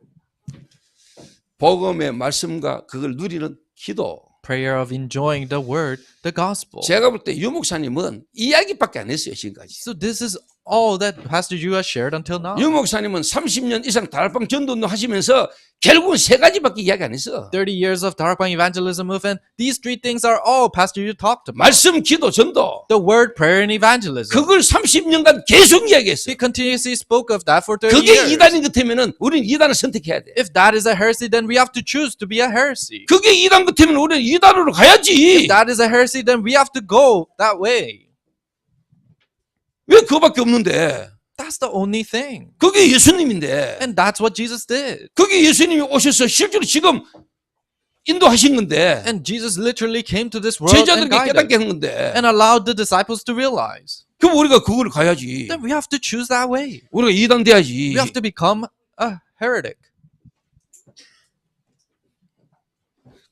복음의 말씀과 그걸 누리는 기도. Prayer of enjoying the word, the gospel. 제가 볼 때 유 목사님은 이야기밖에 안 했어요 지금까지. So this is all that Pastor Yu has shared until now. 유 목사님은 30년 이상 다락방 전도운동 하시면서 결국은 세 가지밖에 이야기 안 했어. 30 years of Tarakbang evangelism movement. These three things are all Pastor Yu talked about. 말씀, 기도, 전도. The word, prayer, and evangelism. 그걸 30년간 계속 이야기했어. He continuously spoke of that for 30 그게 years. 이단인 것 같으면 우리는 이단을 선택해야 돼. If that is a heresy, then we have to choose to be a heresy. 그게 이단 같으면 우리는 이단으로 If 가야지. that is a heresy, then we have to go that way. 왜 그거밖에 없는데? That's the only thing. 그게 예수님인데. And that's what Jesus did. 그게 예수님이 오셔서 실제로 지금 인도하신 건데. And Jesus literally came to this world and 제자들에게 guided 깨닫게 한 건데. and allowed the disciples to realize. 그럼 우리가 그걸 가야지. Then we have to choose that way. 우리가 이단 돼야지. We have to become a heretic.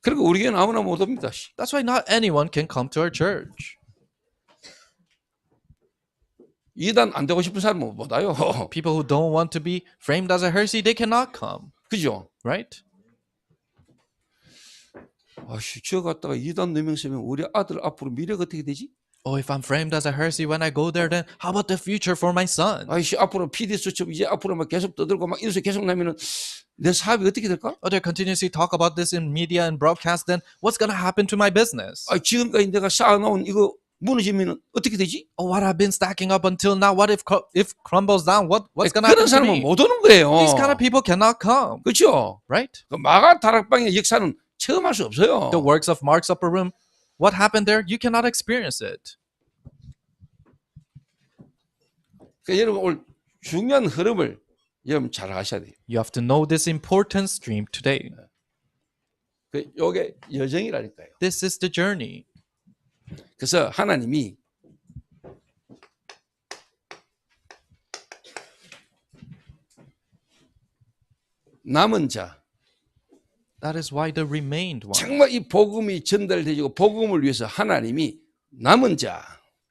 그러니까 우리 교회는 아무나 못 옵니다. That's why not anyone can come to our church. 이단 안 되고 싶은 사람은 못 와요. People who don't want to be framed as a heresy, they cannot come, 그죠? right? 아씨, 저 갔다가 이단 네 명 세면 우리 아들 앞으로 미래가 어떻게 되지? Oh, if I'm framed as a heresy when I go there, then how about the future for my son? 아이씨, 앞으로 PD수첩 이제 앞으로 막 계속 떠들고 막 이래서 계속 나면은 내 사업이 어떻게 될까? Oh, they continuously talk about this in media and broadcast, then what's going to happen to my business? 아, 지금까지 내가 쌓아놓은 이거 무너지면 어떻게 되지? Oh, what I've been stacking up until now, what if crumbles down? What's going to 그런 happen to 사람은 me? 못 오는 거예요. These kind of people cannot come, 그렇죠? right? 그 마가 다락방의 역사는 체험할 수 없어요. The works of Mark's upper room, what happened there? You cannot experience it. 그러니까 여러분 오늘 중요한 흐름을 여러분 잘 아셔야 돼요. You have to know this important stream today. 그 요게 여정이라니까요. This is the journey. 그래서 하나님이 남은 자, That is why the remained one, 정말 이 복음이 전달되고 복음을 위해서 하나님이 남은 자,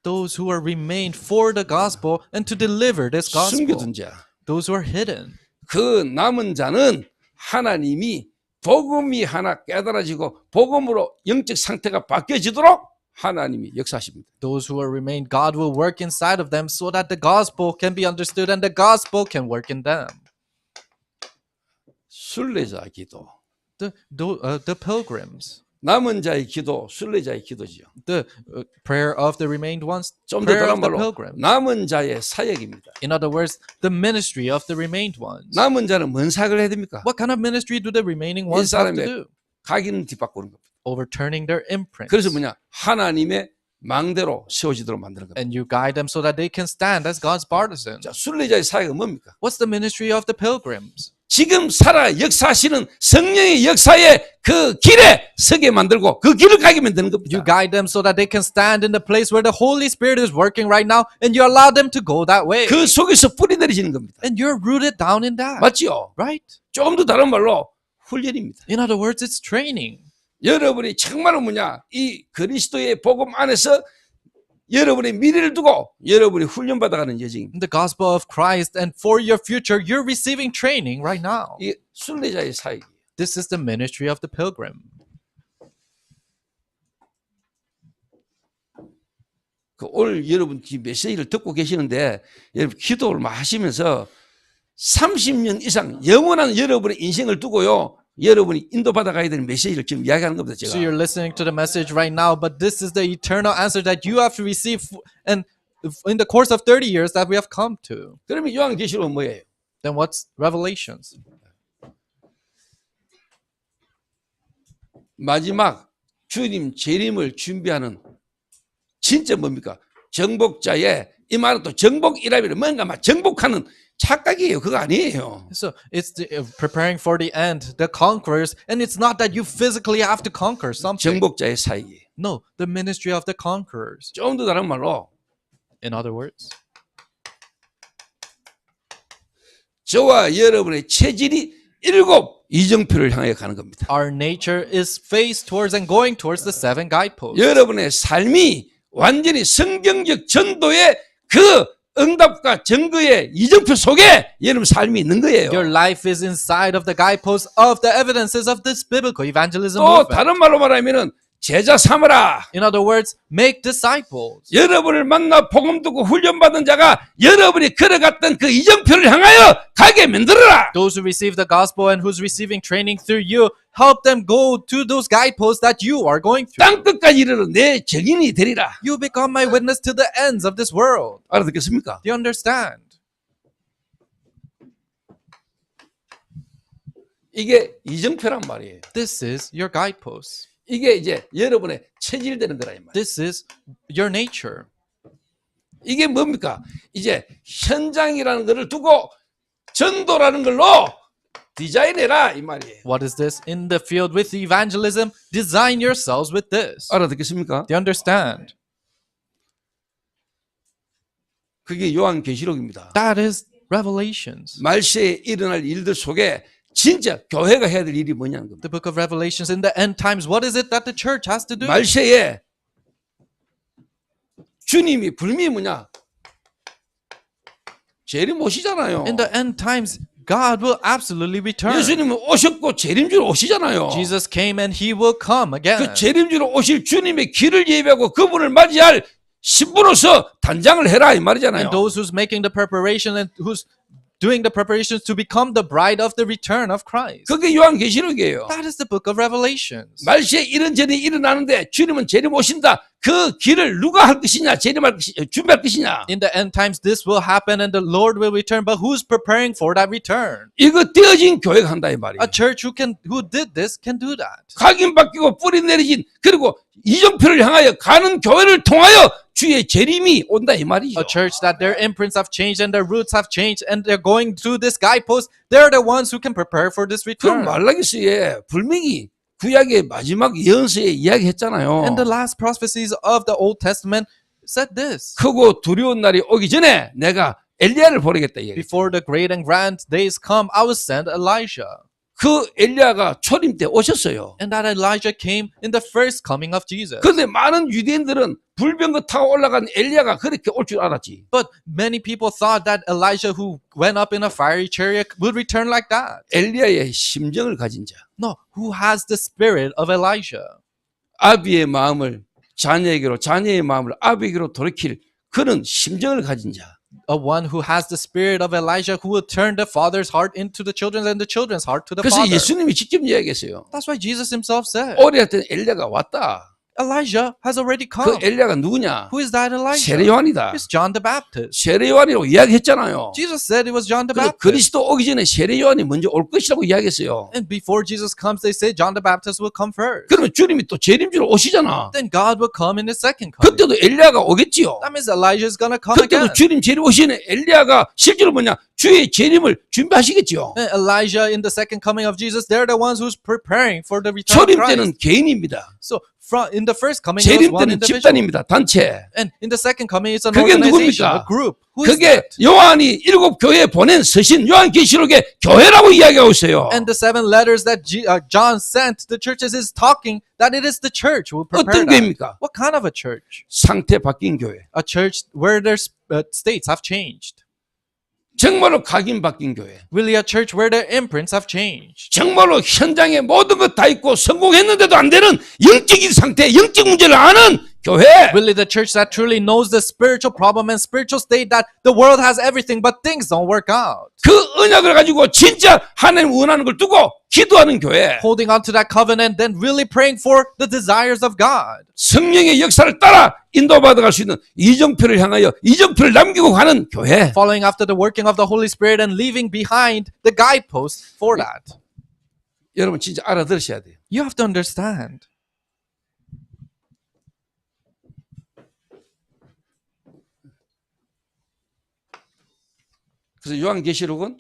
those who are remained for the gospel and to deliver this gospel, 숨겨둔 자, those who are hidden. 그 남은 자는 하나님이 복음이 하나 깨달아지고 복음으로 영적 상태가 바뀌어지도록 하나님이 역사하십니다. Those who are remained, God will work inside of them so that the gospel can be understood and the gospel can work in them. 순례자 기도, The pilgrims, 남은 자의 기도, 순례자의 기도지요. the prayer of the remained ones, 좀 더 prayer 다른 of the 말로 pilgrims. 남은 자의 사역입니다. In other words, the ministry of the remained ones. 남은 자는 뭔 사역을 해야 됩니까? What kind of ministry do the remaining 이 ones have to 사람의 do? 각인을 뒤바꾸는 겁니다. Overturning their imprints. 그래서 뭐냐? 하나님의 망대로 세워지도록 만드는 겁니다. And you guide them so that they can stand as God's partisans. 자, 순례자의 사역은 뭡니까? What's the ministry of the pilgrims? 지금 살아 역사하시는 성령의 역사의 그 길에 서게 만들고 그 길을 가게 만드는 겁니다. You guide them so that they can stand in the place where the Holy Spirit is working right now, and you allow them to go that way. 그 속에서 뿌리 내리시는 겁니다. And you're rooted down in that. 맞지요? Right? 조금 더 다른 말로 훈련입니다. In other words, it's training. 여러분이 정말로 뭐냐? 이 그리스도의 복음 안에서 여러분의 미래를 두고 여러분이 훈련받아가는 여정입니다. In the gospel of Christ and for your future, you're receiving training right now. 이 순례자의 사역. This is the ministry of the pilgrim. 그 오늘 여러분 이 메시지를 듣고 계시는데 여러분 기도를 막 하시면서 30년 이상 영원한 여러분의 인생을 두고요. 여러분이 인도받아 가야 되는 메시지를 지금 이야기하는 겁니다. So 제가. you're listening to the message right now, but this is the eternal answer that you have to receive and in the course of 30 years that we have come to. 그러면 요한계시록은 뭐예요? Then what's Revelations? 마지막 주님 재림을 준비하는 진짜 뭡니까? 정복자의 이 말은 또 정복이라면 뭔가 막 정복하는 착각이에요. 그거 아니에요. So it's preparing for the end, the conquerors, and it's not that you physically have to conquer something. 정복자의 사역이에요. No, the ministry of the conquerors. 좀 더 다른 말로 In other words, 저와 여러분의 체질이 7 이정표를 향해 가는 겁니다. our nature is faced towards and going towards the 7 guideposts. 여러분의 삶이 완전히 성경적 전도의 그 응답과 증거의 이정표 속에 여러분 삶이 있는 거예요. Your life is inside of the guideposts of the evidences of this biblical evangelism 또 movement. 다른 말로 말하면은 제자 삼으라. In other words, make disciples. 여러분을 만나 복음 듣고 훈련받은 자가 여러분이 걸어갔던 그 이정표를 향하여 가게 만들어라. Those who receive the gospel and who's receiving training through you, help them go to those guideposts that you are going through. 땅 끝까지 이르러 내 증인이 되리라. You become my witness to the ends of this world. 알아듣겠습니까? Do you understand? 이게 이정표란 말이에요. This is your guideposts. 이게 이제 여러분의 체질되는 거라 이 말이에요. This is your nature. 이게 뭡니까? 이제 현장이라는 것을 두고 전도라는 걸로 디자인해라 이 말이에요. What is this? In the field with evangelism, design yourselves with this. 알아듣겠습니까? Do you understand? 그게 요한계시록입니다. That is Revelations. 말세에 일어날 일들 속에 진짜 교회가 해야 될 일이 뭐냐는 겁니다. The book of Revelations in the end times, what is it that the church has to do? 말세에 주님이 불미 뭐냐? 재림 오시잖아요. In the end times, God will absolutely return. 예수님은 오셨고 재림주로 오시잖아요. Jesus came and he will come again. 그 재림주로 오실 주님의 길을 예비하고 그분을 맞이할 신부로서 단장을 해라 이 말이잖아요. And those who's making the preparation and who's doing the preparations to become the bride of the return of Christ. 그게 요한계시록이에요. That is the book of Revelations. 말세에 이런 전이 일어나는데 주님은 재림 오신다. 그 길을 누가 할 것이냐? 재림할 것이냐? 준비할 것이냐? In the end times, this will happen and the Lord will return. But who's preparing for that return? 이거 떼어진 교회가 한다 이 말이에요. A church who did this can do that. 각인 바뀌고 뿌리 내리진 그리고 이정표를 향하여 가는 교회를 통하여 주의 재림이 온다 이 말이죠. A church that their imprints have changed and their roots have changed and they're going through this guidepost. They're the ones who can prepare for this 그 return. 말라기서에 분명히 구약의 마지막 예언서에 이야기했잖아요. And the last prophecies of the Old Testament said this. 크고 두려운 날이 오기 전에 내가 엘리야를 보내겠다. 이게. Before the great and grand days come, I will send Elijah. 그 엘리야가 초림 때 오셨어요. And that Elijah came in the first coming of Jesus. 그런데 많은 유대인들은 불병거 타고 올라간 엘리야가 그렇게 올 줄 알았지. But many people thought that Elijah who went up in a fiery chariot would return like that. 엘리야의 심정을 가진 자. No, who has the spirit of Elijah? 아비의 마음을 자녀에게로 자녀의 마음을 아비에게로 돌이킬 그런 심정을 가진 자. A one who has the spirit of Elijah who will turn the father's heart into the children's and the children's heart to the 그래서 father. 예수님이 직접 이야기했어요. That's why Jesus himself said, 오래 했던 엘리야가 왔다. Elijah has already 그 come. 엘리야가 누구냐? Who is that Elijah? 세례 요한이다. It's John the Baptist. 세례 요한이라고 이야기했잖아요. Jesus said it was John the 그래서 Baptist. 그리스도 오기 전에 세례 요한이 먼저 올 것이라고 이야기했어요. And before Jesus comes, they say John the Baptist will come first. 그러면 주님이 또 재림주로 오시잖아. Then God will come in his second coming. 그때도 엘리야가 오겠지요. That means Elijah is going to come again. 그때도 주님 재림 오시는 엘리야가 실제로 뭐냐? 주의 재림을 준비하시겠죠. And Elijah in the second coming of Jesus, they're the ones who's preparing for the return of 초림 Christ. 때는 개인입니다. So in the first coming, it was 재림 one 때는 individual. 집단입니다. 단체. And in the second coming, it's an 그게 organization, 누굽니까? a group. Who is 그게 that? 요한이 일곱 교회에 보낸 서신 요한계시록의 교회라고 이야기하고 있어요. And the 7 letters that John sent the churches is talking that it is the church who will prepare 어떤 that. 교회입니까? What kind of a church? 상태 바뀐 교회. A church where their states have changed. 정말로 각인 바뀐 교회. Really a church where their imprints have changed. 정말로 현장에 모든 것 다 있고 성공했는데도 안 되는 영적인 상태, 영적 문제를 아는 교회. Really the church that truly knows the spiritual problem and spiritual state that the world has everything but things don't work out. 그 언약을 가지고 진짜 하나님 원하는 걸 두고 기도하는 교회. Holding on to that covenant, then really praying for the desires of God. 성령의 역사를 따라 인도받아 갈 수 있는 이정표를 향하여 이정표를 남기고 가는 교회. Following after the working of the Holy Spirit and leaving behind the guideposts for that. 여러분 진짜 알아들으셔야 돼요. You have to understand. 그래서 요한계시록은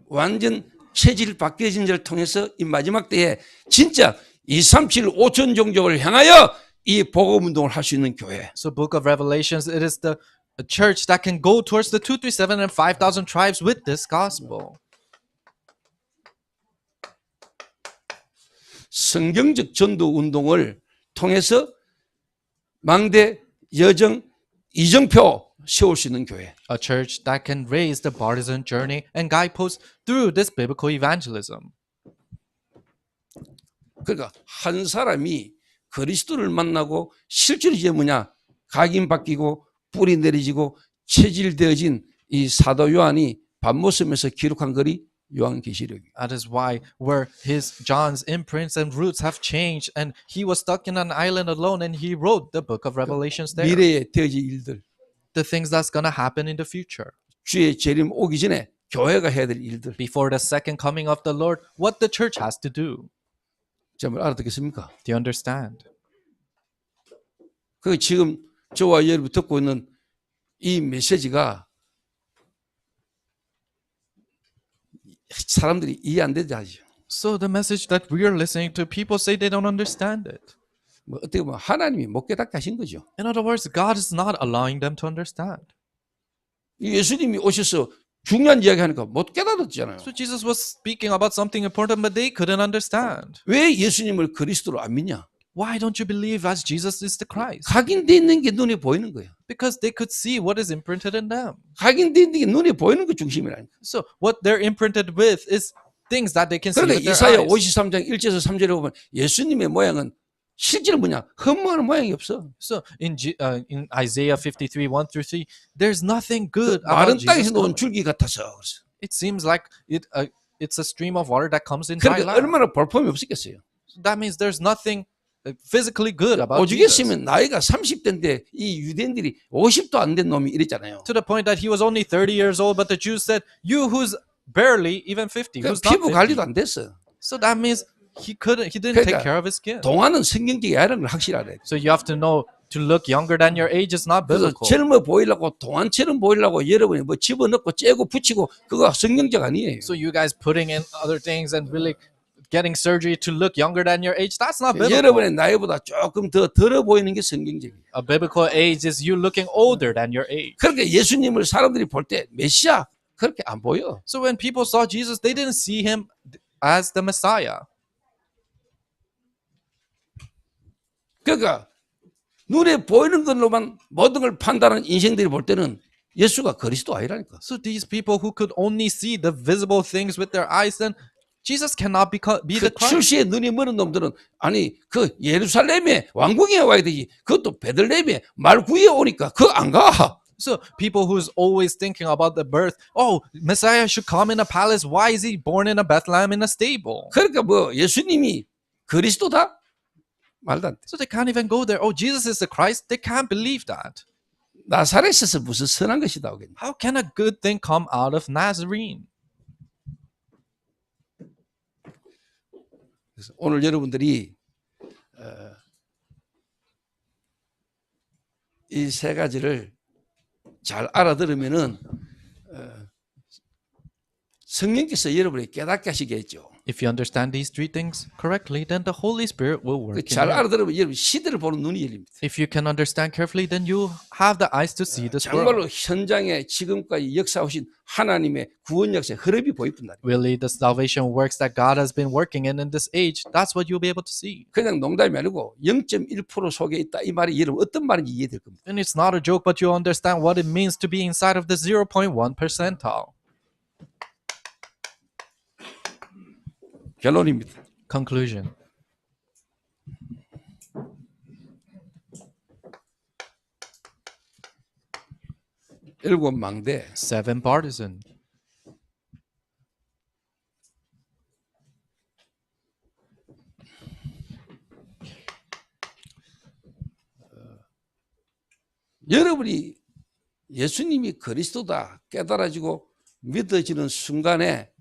완전 체질 바뀌어진 자를 통해서 이 마지막 때에 진짜 237, 5천 종족을 향하여 이 복음 운동을 할 수 있는 교회. So book of Revelations, it is the a church that can go towards the 237 and 5,000 tribes with this gospel. 성경적 전도 운동을 통해서 망대, 여정, 이정표 세울 수 있는 교회. A church that can raise the partisan journey and guideposts through this biblical evangelism. 그러니까 한 사람이 그리스도를 만나고 실제로 이제 뭐냐? 각인 바뀌고 뿌리 내리지고 체질되어진 이 사도 요한이 밤모섬에서 기록한 글이 요한계시록이에요. That is why where John's imprints and roots have changed and he was stuck in an island alone and he wrote the book of Revelations there. 미래에 되어질 일들, The things that's going to happen in the future. 주의 재림 오기 전에 교회가 해야 될 일들. Before the second coming of the Lord, what the church has to do. 정말 알아듣겠습니까? Do you understand? 그 지금 저와 여러분이 듣고 있는 이 메시지가 사람들이 이해 안 되지 하죠. So the message that we are listening to, people say they don't understand it. 뭐 어떻게 보면 하나님이 못 깨닫게 하신 거죠. In other words, God is not allowing them to understand. 예수님이 오셔서 중요한 이야기 하니까 못 깨닫았잖아요. So Jesus was speaking about something important, but they couldn't understand. 왜 예수님을 그리스도로 안 믿냐? Why don't you believe as Jesus is the Christ? 각인돼 있는 게 눈에 보이는 거예요. Because they could see what is imprinted in them. 각인돼 있는 게 눈에 보이는 게 중심이라니까. So what they're imprinted with is things that they can see 그러니까 with their 이사야 eyes. 53장 1절에서 3절에 보면 예수님의 모양은 실제로 뭐냐? 헌망하는 모양이 없어. So in Isaiah 53, 1 through 3, there's nothing good 마른 about 땅에서 Jesus 놓은 coming. 줄기 같아서. 그래서. It seems like it's a stream of water that comes in dry 그러니까 land. 얼마나 볼품이 없었겠어요. So that means there's nothing physically good about 오죽 Jesus. 했으면 나이가 30대인데 이 유대인들이 50도 안 된 놈이 이랬잖아요. To the point that he was only 30 years old, but the Jews said, "You who's barely even 50, who's 그러니까 not 피부 관리도 50." 안 됐어. So that means he didn't take 그러니까 care of his skin. 동안은 성경적이 아니라는 걸 확실하래. So you have to know to look younger than your age is not 그래서 biblical. 젊어 보이려고 동안처럼 보이려고 여러분이 뭐 집어넣고 째고 붙이고 그거 성경적 아니에요. So you guys putting in other things and really getting surgery to look younger than your age, that's not biblical. 여러분의 나이보다 조금 더 들어 보이는 게 성경적이에요. A biblical age is you looking older than your age. 그러니까 예수님을 사람들이 볼 때 메시아 그렇게 안 보여. So when people saw Jesus, they didn't see him as the Messiah. 그러니까 눈에 보이는 걸로만 모든 걸 판단하는 인생들이 볼 때는 예수가 그리스도 아니라니까. So these people who could only see the visible things with their eyes, then Jesus cannot be the 그 Christ. 출시에 눈이 멀은 놈들은 아니 그 예루살렘에 왕궁에 와야 되지. 그것도 베들레헴에 말구에 오니까 그거 안 가. So people who's always thinking about the birth, oh, Messiah should come in a palace. Why is he born in a Bethlehem in a stable? 그러니까 뭐 예수님이 그리스도다? 말도 안 돼. So they can't even go there. Oh, Jesus is the Christ. They can't believe that. 나사렛에서 무슨 선한 것이 나오겠냐? How can a good thing come out of Nazarene? 그래서 오늘 여러분들이 이 세 가지를 잘 알아들으면은 성령께서 여러분에게 깨닫게 하시겠죠. If you understand these three things correctly, then the Holy Spirit will work in 잘 you. 알아들으면 여러분 시대를 보는 눈이 열립니다. If you can understand carefully, then you have the eyes to see this 정말로 world. 현장에 지금까지 역사하신 하나님의 구원 역사의 흐름이 보입니다. Really, the salvation works that God has been working in this age, that's what you'll be able to see. 그냥 농담이 아니고 0.1% 속에 있다 이 말이 여러분 어떤 말인지 이해될 겁니다. And it's not a joke, but you'll understand what it means to be inside of the 0.1 percentile. 결론입니다. Conclusion. 일곱 망대. Seven partisan. 여러분이 예수님이 그리스도다 깨달아지고 믿어지는 순간에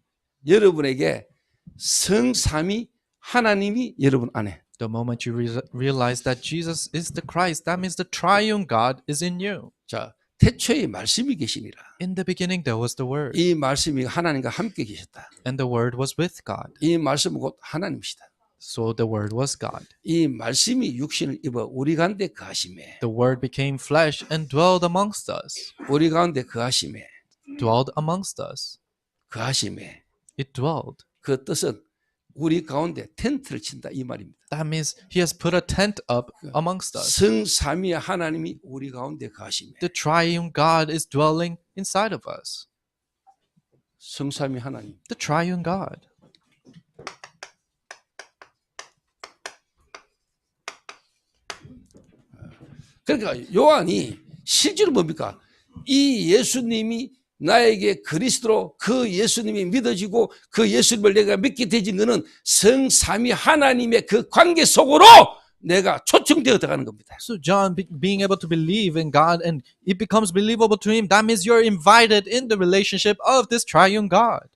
여러분에게 성삼위 하나님이 여러분 안에 The moment you realize that Jesus is the Christ, that means the triune God is in you. 자 태초에 말씀이 계시니라. In the beginning, there was the Word, 이 말씀이 하나님과 함께 계셨다. and the Word was with God. 이 말씀은 곧 하나님이시다. So the Word was God. 이 말씀이 육신을 입어 우리 가운데 거하심에 The Word became flesh and dwelled amongst us. 우리 가운데 거하심에 Dwelled amongst us. 거하심에 It dwelled. 그 뜻은 우리 가운데 텐트를 친다 이 말입니다. That means He has put a tent up amongst us. 성삼위 하나님이 우리 가운데 거하심에 The triune God is dwelling inside of us. 성삼위 하나님. The triune God. 그러니까 요한이 실제로 뭡니까? 이 예수님이 나에게 그리스도로 그 예수님이 믿어지고 그 예수님을 내가 믿게 되진 것은 성삼위 하나님의 그 관계 속으로 내가 초청되어 들어가는 겁니다. So John being able to believe in God and it becomes believable to him, that means you're invited in the relationship of this triune God.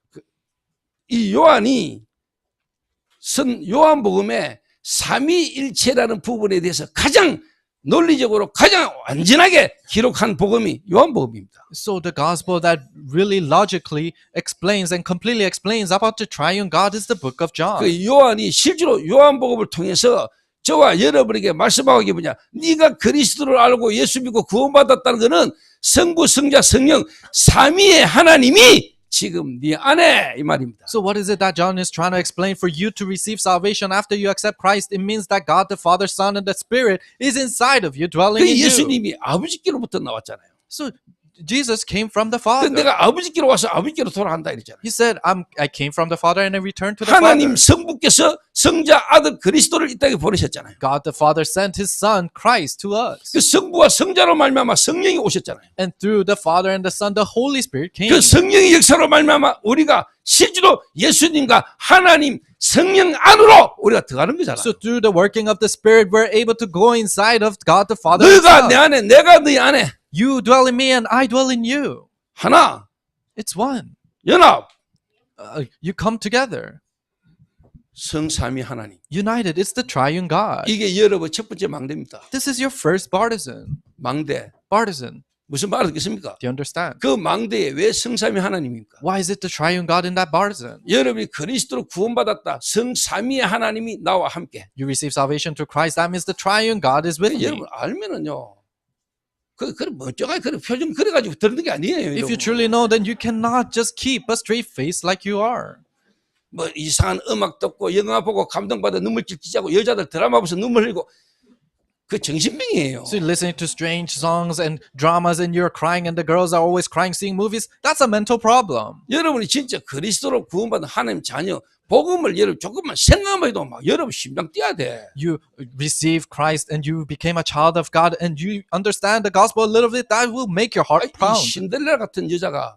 이 요한이 요한복음에 삼위일체라는 부분에 대해서 가장 논리적으로 가장 완전하게 기록한 복음이 요한복음입니다. So the gospel that really logically explains and completely explains about the triune God is the book of John. 그 요한이 실제로 요한복음을 통해서 저와 여러분에게 말씀하고 게 뭐냐? 네가 그리스도를 알고 예수 믿고 구원받았다는 것은 성부, 성자, 성령 삼위의 하나님이 지금 네 안에 이 말입니다. So what is it that John is trying to explain? For you to receive salvation after you accept Christ, it means that God the Father, Son, and the Spirit is inside of you, dwelling 그 in you. 예수님이 아버지께로부터 나왔잖아요. So Jesus came from the 근데 Father. 내가 아버지께로 와서 아버지께로 돌아간다 이랬잖아요. He said, I came from the Father and I returned to the 하나님 Father. 성부께서 성자 아들 그리스도를 이 땅에 보내셨잖아요. God the Father sent His Son, Christ, to us. 그 성부와 성자로 말미암아 성령이 오셨잖아요. And through the Father and the Son, the Holy Spirit came. 그 성령의 역사로 말미암아 우리가 실제로 예수님과 하나님 성령 안으로 우리가 들어가는 거잖아요. So through the working of the Spirit, we're able to go inside of God the Father and 너가 내 Son. 안에 내가 너희 안에 You dwell in me and I dwell in you. 하나 It's one. 연합 You come together. 성삼위 하나님. United. It's the triune God. 이게 여러분 첫 번째 망대입니다. This is your first partisan. 망대. Partisan. 무슨 말 알겠습니까? Do you understand? 그 망대에 왜 성삼위 하나님입니까? Why is it the triune God in that partisan? 여러분이 그리스도로 구원받았다. 성삼위의 하나님이 나와 함께. You receive salvation through Christ. That means the triune God is with me. 여러분 알면은요. 그 멀쩡하게 그런 표정 그래가지고 들는 게 아니에요. If you 여러분. truly know, then you cannot just keep a straight face like you are. 뭐 이상한 음악 듣고 영화 보고 감동받아 눈물 찔찔하고 여자들 드라마 보면서 눈물 흘리고 그 정신병이에요. So you're listening to strange songs and dramas and you're crying and the girls are always crying seeing movies. That's a mental problem. 여러분이 진짜 그리스도로 구원받은 하나님 자녀 복음을 여러분 조금만 생각만 해도 막 여러분 심장 뛰어야 돼. You receive Christ and you became a child of God and you understand the gospel a little bit. That will make your heart 이 pound. 신데렐라 같은 여자가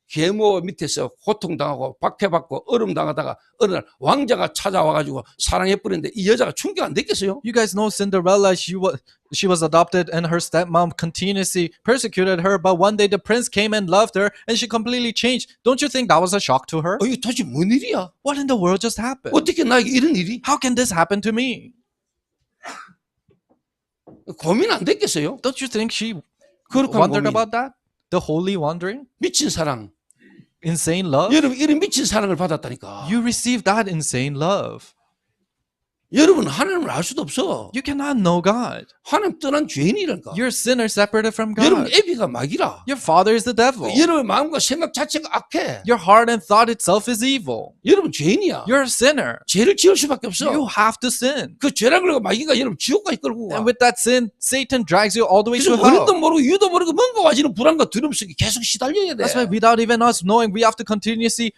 계모 밑에서 고통당하고 박해받고 얼음당하다가 어느 날 왕자가 찾아와가지고 사랑해버렸는데 이 여자가 충격 안 됐겠어요? You guys know Cinderella, she was adopted and her stepmom continuously persecuted her, but one day the prince came and loved her and she completely changed. Don't you think that was a shock to her? 이게 도대체 뭔 일이야? What in the world just happened? 어떻게 나에게 이런 일이? How can this happen to me? 고민 안 됐겠어요? Don't you think she 그렇게 wondered 고민. about that? The holy wondering? 미친 사랑. Insane love? 여러분 이런 미친 사랑을 받았다니까. You received that insane love. 여러분 하나님을 알 수도 없어. You cannot know God. 하나님 떠난 죄인이라니까. You're a sinner separated from 여러분 God. 애비가 마귀라. Your father is the devil. 여러분의 마음과 생각 자체가 악해. Your heart and thought itself is evil. 여러분 죄인이야. You're a sinner. 죄를 지을 수밖에 없어. You have to sin. 그 죄라 그러고 마귀가 여러분 지옥까지 끌고 가. And with that sin, Satan drags you all the way 그래서 to hell. 원인도 모르고 이유도 모르고 뭔가 와지는 불안과 두려움 속에 계속 시달려야 돼. That's why without even us knowing, we have to continuously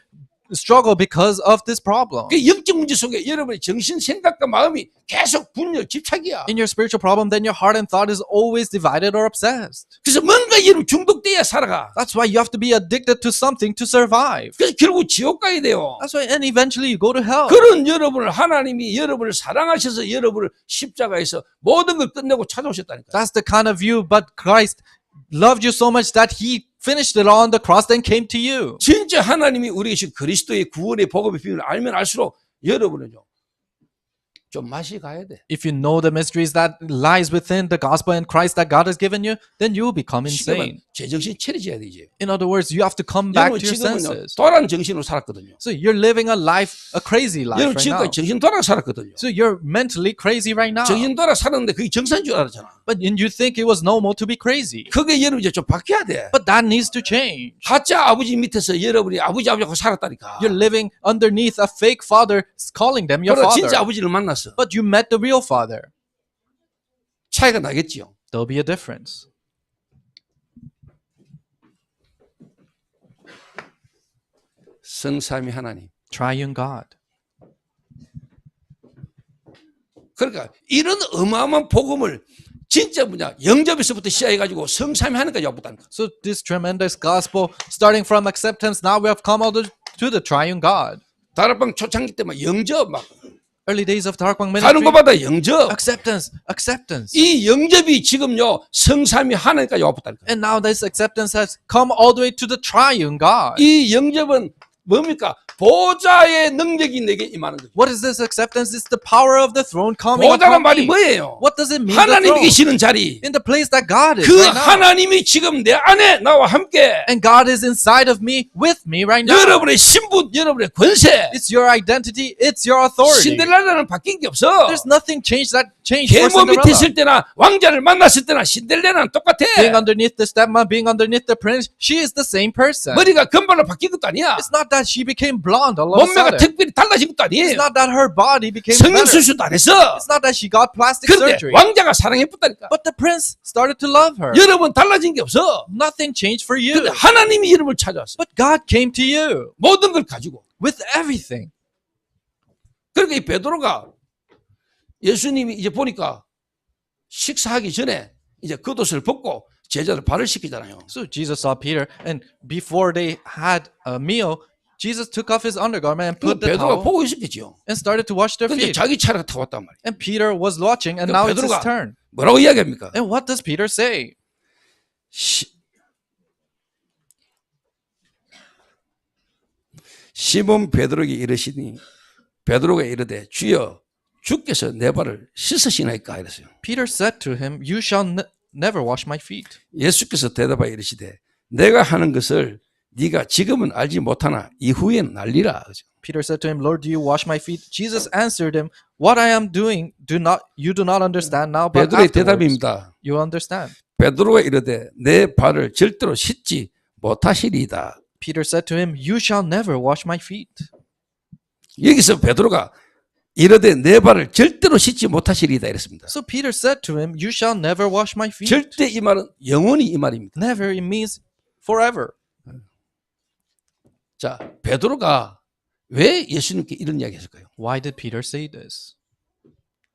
struggle because of this problem. 그 영적 문제 속에 여러분의 정신, 생각과 마음이 계속 분열, 집착이야. In your spiritual problem, then your heart and thought is always divided or obsessed. 그래서 뭔가 여러분 중독돼야 살아가. That's why you have to be addicted to something to survive. 그래서 결국 지옥 가야 돼요. That's why, and eventually you go to hell. 그런 여러분을 하나님이 여러분을 사랑하셔서 여러분을 십자가에서 모든 걸 끝내고 찾아오셨다니까. That's the kind of you, but Christ loved you so much that He finished it all on the cross, then came to you. 진짜 하나님이 우리에게 주신 그리스도의 구원의 복음의 비밀을 알면 알수록 여러분은요 좀 맛이 가야 돼. If you know the mysteries that lies within the gospel and Christ that God has given you, then you will become insane. 제정신 차려져야 되지. In other words, you have to come back 여러분 to your 지금은요 senses. 도란 정신으로 살았거든요. So you're living a life, a crazy life 여러분 right now. 지금까지 정신 돌아 살았거든요. So you're mentally crazy right now. 정신 돌아 살았는데 그게 정상인 줄 알았잖아. But you think it was normal to be crazy. 그게 여러분 이제 좀 바뀌어야 돼. But that needs to change. 가짜 아버지 밑에서 여러분이 아버지하고 살았다니까. You're living underneath a fake father calling them your 그러나 father. 진짜 아버지를 만났어. But you met the real father. 차이가 나겠지요. There'll be a difference. 성삼위 하나님. Triune God. 그러니까 이런 어마어마한 복음을 진짜 영접에서부터 시작해가지고 성삼위 하나님까지 와봤다니까. So this tremendous gospel, starting from acceptance, now we have come all to the triune God. 다락방 초창기 때 막 영접 막 Early days of Darakbang 다른 ministry. 것보다 영접. Acceptance. 이 영접이 지금요 성삼위 하나님까지 와봤다니까. And now this acceptance has come all the way to the triune God. 이 영접은 뭡니까? 보좌의 능력이 내게 임하는 거죠. What is this acceptance? It's the power of the throne coming 보좌란 upon 말이 me. 뭐예요? What does it mean? The 하나님이 throne? 계시는 자리. In the place that God is 그 right now. 하나님이 지금 내 안에 나와 함께 And God is inside of me, with me right now. 여러분의 신분, 여러분의 권세. It's your identity, it's your authority. 신데렐라는 바뀐 게 없어. There's nothing changed for 계모 밑에 있을 Cinderella. 때나 왕자를 만났을 때나 신데렐라는 똑같아. Being underneath the stepmom, being underneath the prince, she is the same person. 머리가 금발로 바뀐 것도 아니야. It's not that she became blonde all of a 몸매가 sudden. 특별히 달라진 것도 It's 아니에요. not that her body became 성형 better. 수술도 안 했어. It's not that she got plastic 그런데 surgery. 왕자가 사랑해붙다니까. But the prince started to love her. 여러분 달라진 게 없어. Nothing changed for you. 근데 하나님이 여러분을 찾아왔어. But God came to you 모든 걸 가지고. with everything. 그러니까 이 베드로가 예수님이 이제 보니까 식사하기 전에 이제 겉옷을 벗고 제자들 발을 씻기잖아요. So Jesus saw Peter, and before they had a meal, Jesus took off his undergarment and put the 베드로가 towel 보고 있었겠죠. and started to wash their 근데 feet. 자기 차례가 타고 왔단 말이에요. And Peter was watching, and 그 now it's his 베드로가 turn. 뭐라고 이야기합니까? And what does Peter say? 시몬 베드로에게 이르시니 베드로가 이르되 주여 주께서 내 발을 씻으시나이까 이랬어요. Peter said to him, "You shall never wash my feet." 예수께서 대답하여 이르시되 내가 하는 것을 네가 지금은 알지 못하나 이후에는 알리라. Peter said to him, "Lord, do you wash my feet?" Jesus answered him, "What I am doing, you do not understand now, but 베드로의 afterwards 대답입니다. you understand." 베드로가 이르되 내 발을 절대로 씻지 못하시리이다. Peter said to him, "You shall never wash my feet." 여기서 베드로가 이르되 내 발을 절대로 씻지 못하시리이다 이랬습니다. So Peter said to him, "You shall never wash my feet." 절대 이 말은 영원히 이 말입니다. Never, it means forever. 자, 베드로가 왜 예수님께 이런 이야기 했을까요? Why did Peter say this?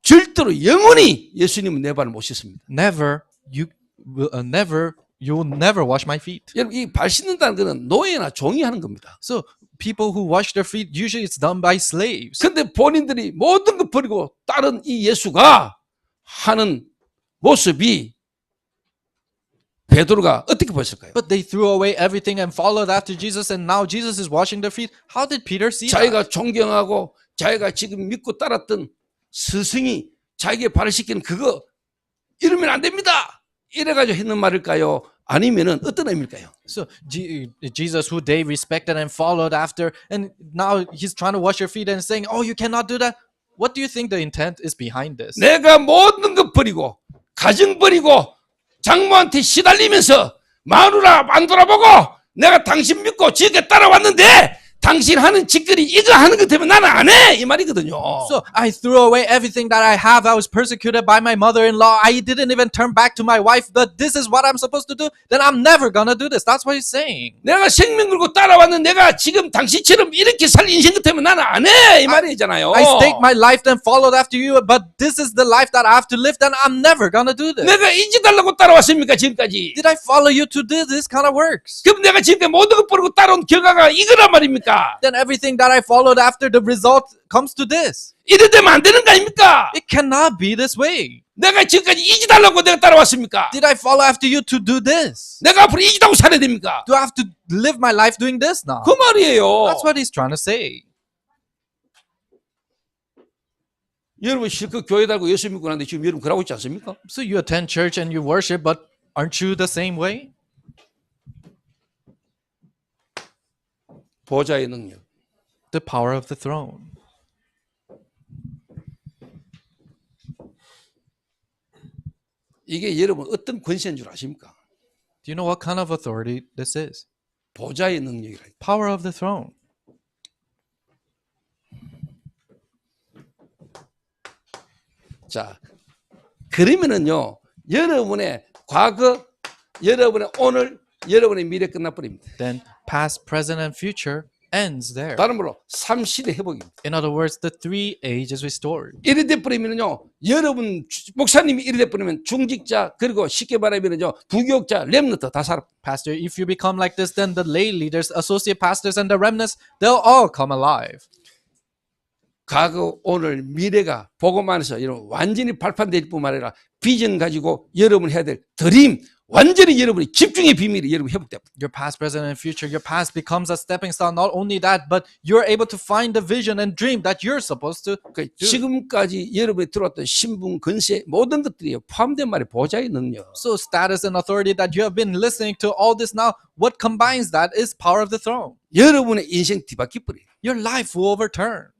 절대로 영원히 예수님은 내 발을 못 씻습니다. Never, you will never wash my feet. 여러분 이 발 씻는다는 것은 노예나 종이 하는 겁니다. So people who wash their feet, usually it's done by slaves. 근데 본인들이 모든 것 버리고 다른 이 예수가 하는 모습이 베드로가 어떻게 보였을까요? But they threw away everything and followed after Jesus, and now Jesus is washing their feet. How did Peter see that? 자기가 존경하고 자기가 지금 믿고 따랐던 스승이 자기의 발을 씻기는 그거 이러면 안 됩니다. 이래가지고 했는 말일까요? 아니면은 어떤 의미일까요? So Jesus, who they respected and followed after, and now he's trying to wash your feet and saying, "Oh, you cannot do that." What do you think the intent is behind this? 내가 모든 것 버리고 가정 버리고 장모한테 시달리면서 마누라 안 돌아보고 내가 당신 믿고 지게 따라왔는데 당신 하는 짓거리 이거 하는 것 때문에 나는 안 해 이 말이거든요. So I threw away everything that I have. I was persecuted by my mother-in-law. I didn't even turn back to my wife. But this is what I'm supposed to do. Then I'm never gonna do this. That's what he's saying. 내가 생명 걸고 따라왔는 내가 지금 당신처럼 이렇게 살 인생 것 때문에 나는 안 해 이 말이잖아요. I staked my life and followed after you. But this is the life that I have to live. Then I'm never gonna do this. 내가 잊어달라고 따라왔습니까 지금까지? Did I follow you to do this kind of works? 그럼 내가 지금까지 모든 것 버리고 따라온 결과가 이거란 말입니까? Then everything that I followed after, the result comes to this. 이래 되면 안 되는 거 아닙니까? It cannot be this way. 내가 지금까지 잊어달라고 내가 따라왔습니까? Did I follow after you to do this? 내가 앞으로 잊어다고 살아야 됩니까? Do I have to live my life doing this now? 그 말이에요. That's what he's trying to say. 여러분 실컷 교회 다니고 예수 믿고 나는데 지금 여러분 그러고 있지 않습니까? So you attend church and you worship, but aren't you the same way? 보좌의 능력. The power of the throne. 이게 여러분 어떤 권세인 줄 아십니까? Do you know what kind of authority this is? 보좌의 능력이라. Power of the throne. 자, 그러면은요, 여러분의 과거, 여러분의 오늘, 여러분의 미래 끝나버립니다. Then past, present, and future ends there. 다른 말로 3시대 회복입니다. In other words, the 3 ages restored. 이래 돼버리면요, 여러분 목사님이 이래 돼버리면 중직자 그리고 쉽게 말하면요 부교육자 렘넌트 다 살아. Pastor, if you become like this, then the lay leaders, associate pastors, and the remnants, they'll all come alive. 과거, 오늘, 미래가 복음 안에서 이런 완전히 발판될 뿐만 아니라 비전 가지고 여러분 해야 될 드림 완전히 여러분이 집중의 비밀이 여러분 회복됩니다. Your past, present, and future. Your past becomes a stepping stone. Not only that, but you're able to find the vision and dream that you're supposed to 그러니까 do. 지금까지 여러분이 들어왔던 신분, 건세 모든 것들이 포함된 말이 보좌의 능력. So status and authority that you have been listening to all this now, what combines that is power of the throne. 여러분의 인생 뒤바뀌어버려요. Your life will overturn.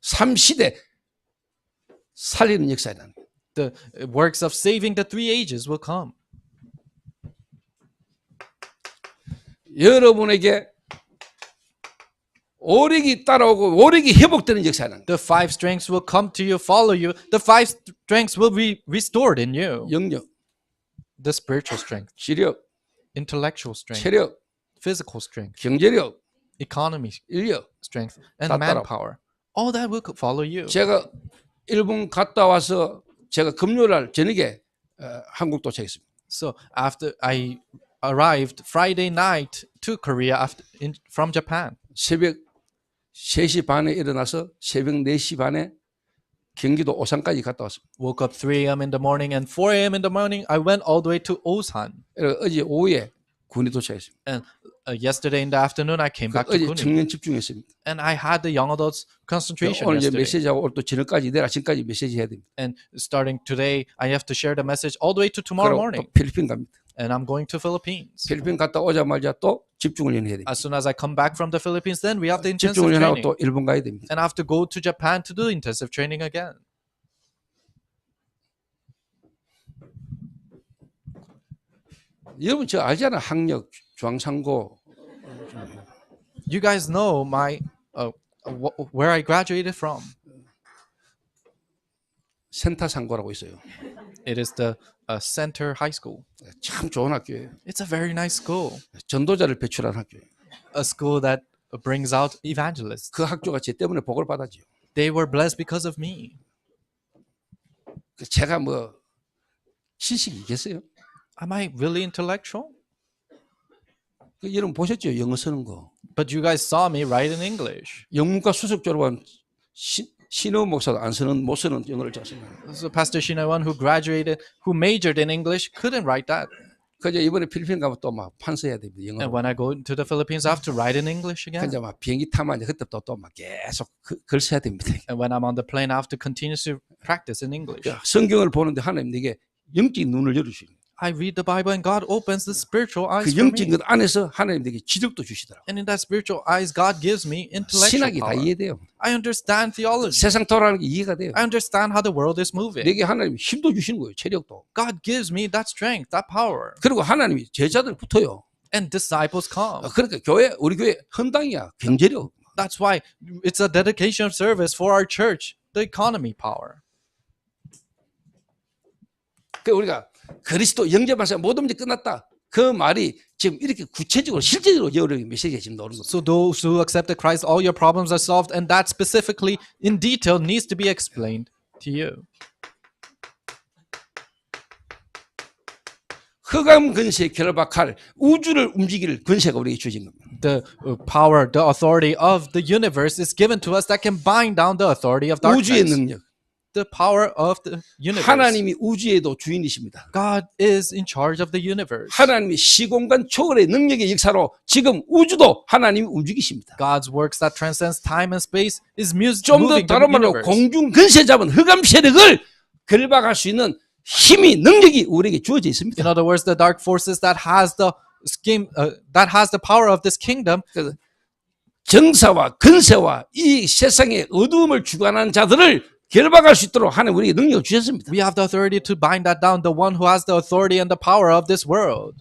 3시대 살리는 역사라는 거예요. The works of saving the 3 ages will come. 여러분에게 오력이 따라오고 오력이 회복되는 역사는 The five strengths will come to you, follow you. The five strengths will be restored in you. 영역, The spiritual strength, 지력, intellectual strength, 체력, physical strength, 경제력, economy 인력. strength, and 다 따라. manpower. All that will follow you. 제가 일본 갔다 와서 제가 금요일 날 저녁에 한국 도착했습니다. So after I arrived Friday night to Korea from Japan, 새벽 3시 반에 일어나서 새벽 4시 반에 경기도 오산까지 갔다 왔습니다. woke up 3 a.m. in the morning, and 4 a.m. in the morning I went all the way to Osan. 그래서 어제 오후에 군에 도착했습니다. And yesterday in the afternoon I came back to 어제 Kuning, 청년 집중했습니다. and I had the young adults concentration 오늘 이제 yesterday. 메시지하고 오늘 또 저녁까지 내일 아침까지 메시지 해야 됩니다. And starting today, I have to share the message all the way to tomorrow 그리고 또 morning. 필리핀 갑니다. And I'm going to Philippines. 필리핀 갔다 오자마자 또 집중을 해야 됩니다. As soon as I come back from the Philippines, then we have the intensive 집중을 하고 training. 또 일본 가야 됩니다. And I have to go to Japan to do intensive training again. 여러분 저 알잖아. 학력, 중앙상고. You guys know my where I graduated from. 센터상고라고 있어요. It is the Center High School. 참 좋은 학교예요. It's a very nice school. 전도자를 배출한 학교예요. A school that brings out evangelists. 그 학교가 제 때문에 복을 받았죠. They were blessed because of me. 제가 뭐 지식이 있겠어요? Am I really intellectual? 여러분 보셨죠? 영어 쓰는 거. But you guys saw me write in English. 영문과 수석 졸업한 신호 목사도 안 쓰는 못 쓰는 영어를 잘 쓰는. So Pastor Shinawan, who graduated, who majored in English, couldn't write that. 그저 이번에 필리핀 가면 또 막 판서해야 됩니다. And 영어. when I go to the Philippines, I have to write in English again. 그저 막 비행기 타면 이제 그때부터 또 막 계속 글 써야 됩니다. And when I'm on the plane, I have to continue to practice in English. 성경을 보는데 하나님 내게 영적인 눈을 열어주시는. I read the Bible and God opens the spiritual eyes 그 for 영적인 me. 것 안에서 하나님 내게 지력도 주시더라고요. And in that spiritual eyes, God gives me intellectual 신학이 다 power. 이해돼요. I understand theology. 세상 돌아가는 게 이해가 돼요. I understand how the world is moving. 내게 하나님 힘도 주시는 거예요. 체력도. God gives me that strength, that power. 그리고 하나님이 제자들 붙어요. And disciples come. 그러니까 우리 교회 헌당이야. 경제력. That's why it's a dedication service for our church, the economy power. 그 우리가 그리스도 영접하사 모든 문제 끝났다. 그 말이 지금 이렇게 구체적으로 실제적으로 여러 메시지가 지금 나오는 거죠. So those who accepted Christ, all your problems are solved, and that specifically in detail needs to be explained to you. 흑암 근세에 결박할 우주를 움직일 근세가 우리에게 주어진 겁니다. The power, the authority of the universe is given to us that can bind down the authority of 우주의 darkness. 능력. The power of the universe. 하나님이 우주에도 주인이십니다. God is in charge of the universe. 하나님이 시공간 초월의 능력의 역사로 지금 우주도 하나님이 움직이십니다. God's works that transcends time and space is 좀 더 moving the 다른 말로 universe. 공중 근세 잡은 흑암 세력을 결박할 수 있는 힘이 능력이 우리에게 주어져 In 있습니다. other words, the dark forces that has the scheme, that has the power of this kingdom, 그래서 정사와 근세와 이 세상의 어두움을 주관하는 자들을 결박할 수 있도록 하나님 우리에게 능력을 주셨습니다. we have the authority to bind that down. The one who has the authority and the power of this world,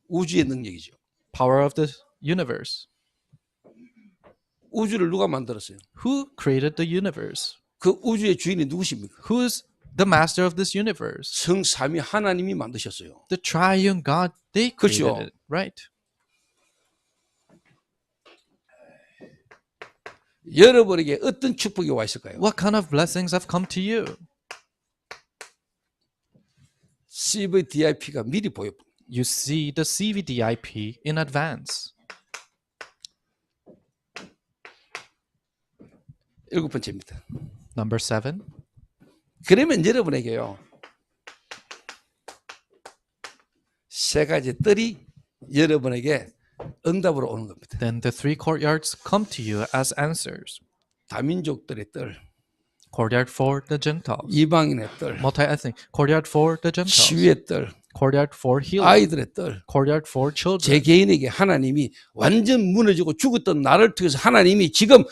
우주의 능력이죠. power of the universe. 우주를 누가 만들었어요? Who created the universe? 그 우주의 주인이 누구십니까? Who is the master of this universe? 성삼위 하나님이 만드셨어요. The triune God. They created 그렇죠. it, right? 여러분에게 어떤 축복이 와 있을까요? What kind of blessings have come to you? CVDIP가 미리 보여. You see the CVDIP in advance. 일곱 번째입니다. Number 7. 그러면 여러분에게요. 세 가지 뜰이 여러분에게 응답으로 오는 겁니다. Then the 3 courtyards come to you as answers. 다민족들의 뜰, Courtyard for the Gentiles. 이방인의 뜰, Multi-ethnic. Courtyard for the Gentiles. 치유의 뜰, Courtyard for healing. 아이들의 뜰. Courtyard for children. 제 개인에게 하나님이 완전 무너지고 죽었던 나를 통해서 하나님이 지금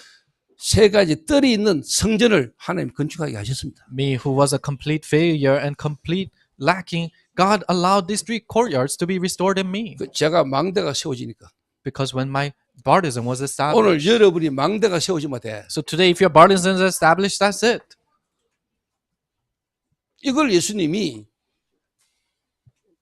세 가지 뜰이 있는 성전을 하나님 건축하게 하셨습니다. Me, who was a complete failure and complete lacking, God allowed these 3 courtyards to be restored in me. 제가 망대가 세워지니까 because when my baptism was established. 오늘 여러분이 망대가 세워지면 돼. So today, if your baptism is established, that's it. 이걸 예수님이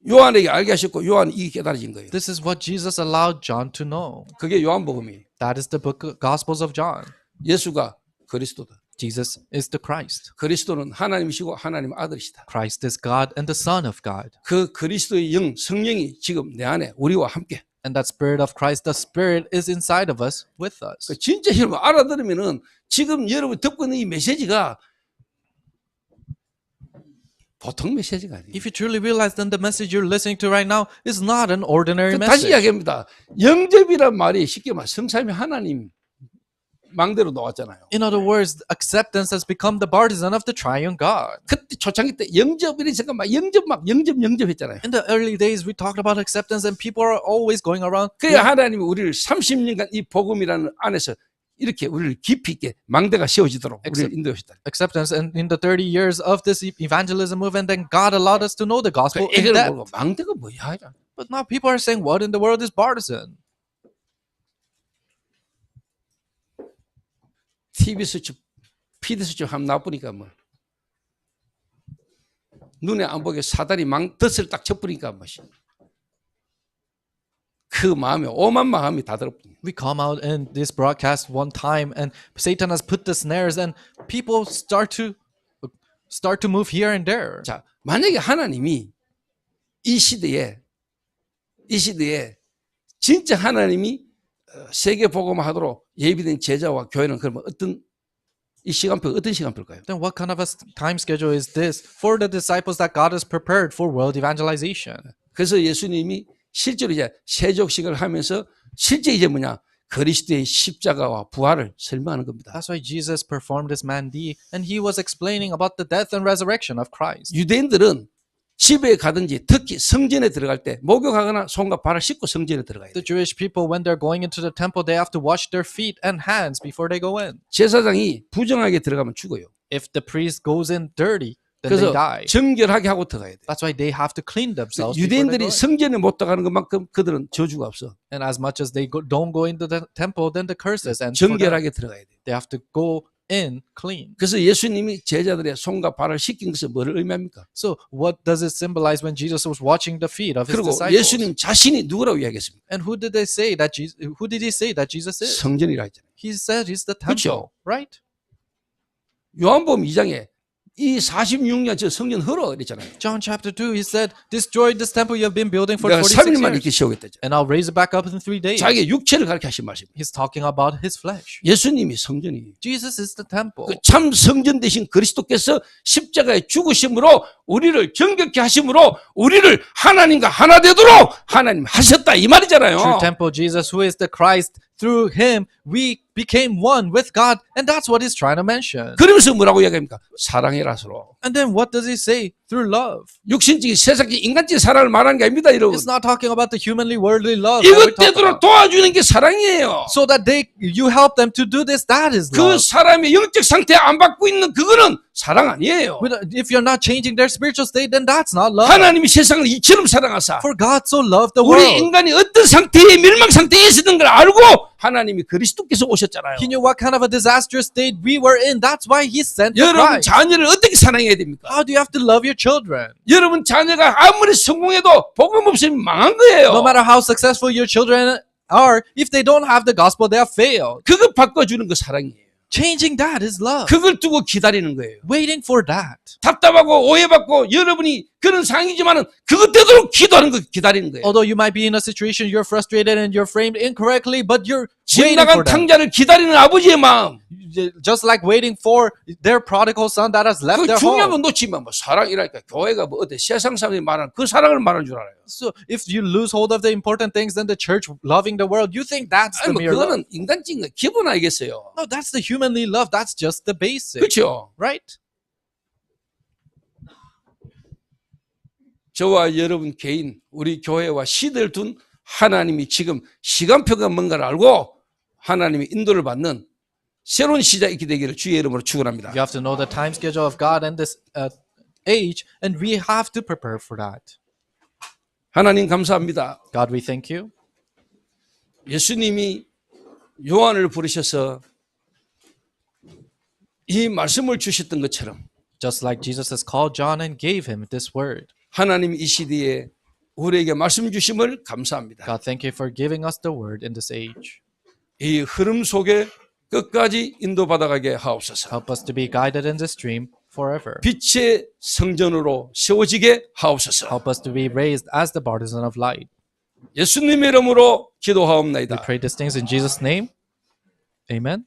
요한에게 알게 하셨고 요한이 이게 깨달아진 거예요. This is what Jesus allowed John to know. 그게 요한복음이 That is the book Gospels of John. 예수가 그리스도다. Jesus is the Christ. 그리스도는 하나님이시고 하나님 아들이시다. Christ is God and the Son of God. 그 그리스도의 영 성령이 지금 내 안에 우리와 함께. And that Spirit of Christ, the Spirit is inside of us, with us. 진짜 여러분 알아들으면은 지금 여러분 듣고 있는 이 메시지가 보통 메시지가 아니에요. If you truly realize, then the message you're listening to right now is not an ordinary 다시 message. 이야기합니다. 영접이란 말이 쉽게 말 성삼위 하나님 망대로 나왔잖아요. In other words, acceptance has become the partisan of the triune God. 그때 초창기 때 영접이라는 생각 막 영접했잖아요. In the early days, we talked about acceptance, and people are always going around. 그래야 하나님이 우리를 30년간 이 복음이라는 안에서 이렇게 우리를 깊이 있게 망대가 세워지도록 우리를 인도하셨다. Acceptance, and in the 30 years of this evangelism movement, then God allowed us to know the gospel in 애들은 depth. 모르고 망대가 뭐야? But now people are saying, what in the world is partisan? TV 수첩, PD 수첩 하면 나쁘니까 뭐 눈에 안 보게 사다리 덫을 딱 쳐버리니까 뭐 그 마음에 오만 마음이 다 들어버립니다. We come out in this broadcast one time, and Satan has put the snares, and people start to move here and there. 자, 만약에 하나님이 이 시대에 진짜 하나님이 세계 복음화하도록 예비된 제자와 교회는 그러면 어떤 이 시간표가 어떤 시간표일까요? Then what kind of a time schedule is this for the disciples that God has prepared for world evangelization? 그래서 예수님이 실제로 이제 세족식을 하면서 실제 이제 뭐냐 그리스도의 십자가와 부활을 설명하는 겁니다. That's why Jesus performed his mandee, and he was explaining about the death and resurrection of Christ. 유대인들은 집에 가든지 특히 성전에 들어갈 때 목욕하거나 손과 발을 씻고 성전에 들어가야 돼요. The Jewish people, when they're going into the temple, they have to wash their feet and hands before they go in. 제사장이 부정하게 들어가면 죽어요. If the priest goes in dirty, then they 그래서 die. 정결하게 하고 들어가야 돼요. That's why they have to clean themselves before they 유대인들이 go in. 성전에 못 들어가는 것만큼 그들은 저주가 없어. And as much as they don't go into the temple, then the curses and for them. 정결하게 들어가야 돼요. They have to go in clean. 그래서 예수님이 제자들의 손과 발을 씻긴 것은 뭐를 의미합니까? So what does it symbolize when Jesus was washing the feet of his 그리고 disciples? 예수님 자신이 누구라고 이야기했습니까? And who did he say that Jesus is? 성전이라 했잖아요. He said he's the temple, 그렇죠. right? 요한복음 2장에 이 46년 저 성전 헐어 그랬잖아요. John chapter 2, he said, destroy this temple you have been building for 내가 46 3일만 years, 이렇게 세우겠다. and I'll raise it back up in 3 days. 자기의 육체를 가르쳐 하신 말씀입니다. He's talking about his flesh. 예수님이 성전이에요. Jesus is the temple. 참 성전 되신 그리스도께서 십자가에 죽으심으로 우리를 정결케 하심으로 우리를 하나님과 하나 되도록 하나님 하셨다 이 말이잖아요. True temple, Jesus, who is the Christ, through him we became one with God, and that's what he's trying to mention. 그러면서 뭐라고 이야기합니까? 사랑이라서로. And then what does he say? Through love. 육신적인 세상적인 인간적인 사랑을 말하는 게 아닙니다, 여러분. It's not talking about the humanly worldly love that we're 이것 talking 되도록 about. 도와주는 게 사랑이에요. So that you help them to do this, that is 그 love. 사람의 영적 상태 안 바꾸고 있는 그거는 사랑 아니에요. If you're not changing their spiritual state, then that's not love. 하나님이 세상을 이처럼 사랑하사 For God so loved the 우리 world. 인간이 어떤 상태에 멸망 상태에 있었던 걸 알고 하나님이 그리스도께서 오셨잖아요. He knew what kind of a disastrous state we were in. That's why he sent the 여러분 Christ. 자녀를 어떻게 사랑해야 됩니까? How do you have to love your children? 여러분 자녀가 아무리 성공해도 복음 없으면 망한 거예요. No matter how successful your children are, if they don't have the gospel, they have failed. 그거 바꿔주는 거 사랑이에요. Changing that is love. 그걸 두고 기다리는 거예요. Waiting for that. 답답하고 오해받고 여러분이 그런 상황이지만은 그것 되도록 기도하는 거 기다리는 거예요. Although you might be in a situation you're frustrated and you're framed incorrectly, but you're 집 waiting 나간 for that. 탕자를 기다리는 아버지의 마음. Just like waiting for their prodigal son that has left 그 their 중요한 home. 건 놓치면 뭐 사랑이랄까 교회가 뭐 어때 세상 사람이 말하는 그 사랑을 말하는 줄 알아요. So if you lose hold of the important things, then the church loving the world, you think that's 아니 the 뭐 mere love. 그거는 인간적인 거 기본 알겠어요. No, that's the humanly love. That's just the basic, 그렇죠. right? 저와 여러분 개인 우리 교회와 시대를 둔 하나님이 지금 시간표가 뭔가를 알고 하나님의 인도를 받는 새로운 시작이 되기를 주의 이름으로 축원합니다. You have to know the time schedule of God and this age, and we have to prepare for that. 하나님 감사합니다. God, we thank you. 예수님이 요한을 부르셔서 이 말씀을 주셨던 것처럼 Just like Jesus has called John and gave him this word. 하나님 이 시대에 우리에게 말씀 주심을 감사합니다. God, thank you for giving us the word in this age. 이 흐름 속에 끝까지 인도받아가게 하옵소서. Help us to be guided in this stream forever. 빛의 성전으로 세워지게 하옵소서. Help us to be raised as the partisan of light. 예수님의 이름으로 We 기도하옵나이다. pray these things in Jesus' name. Amen.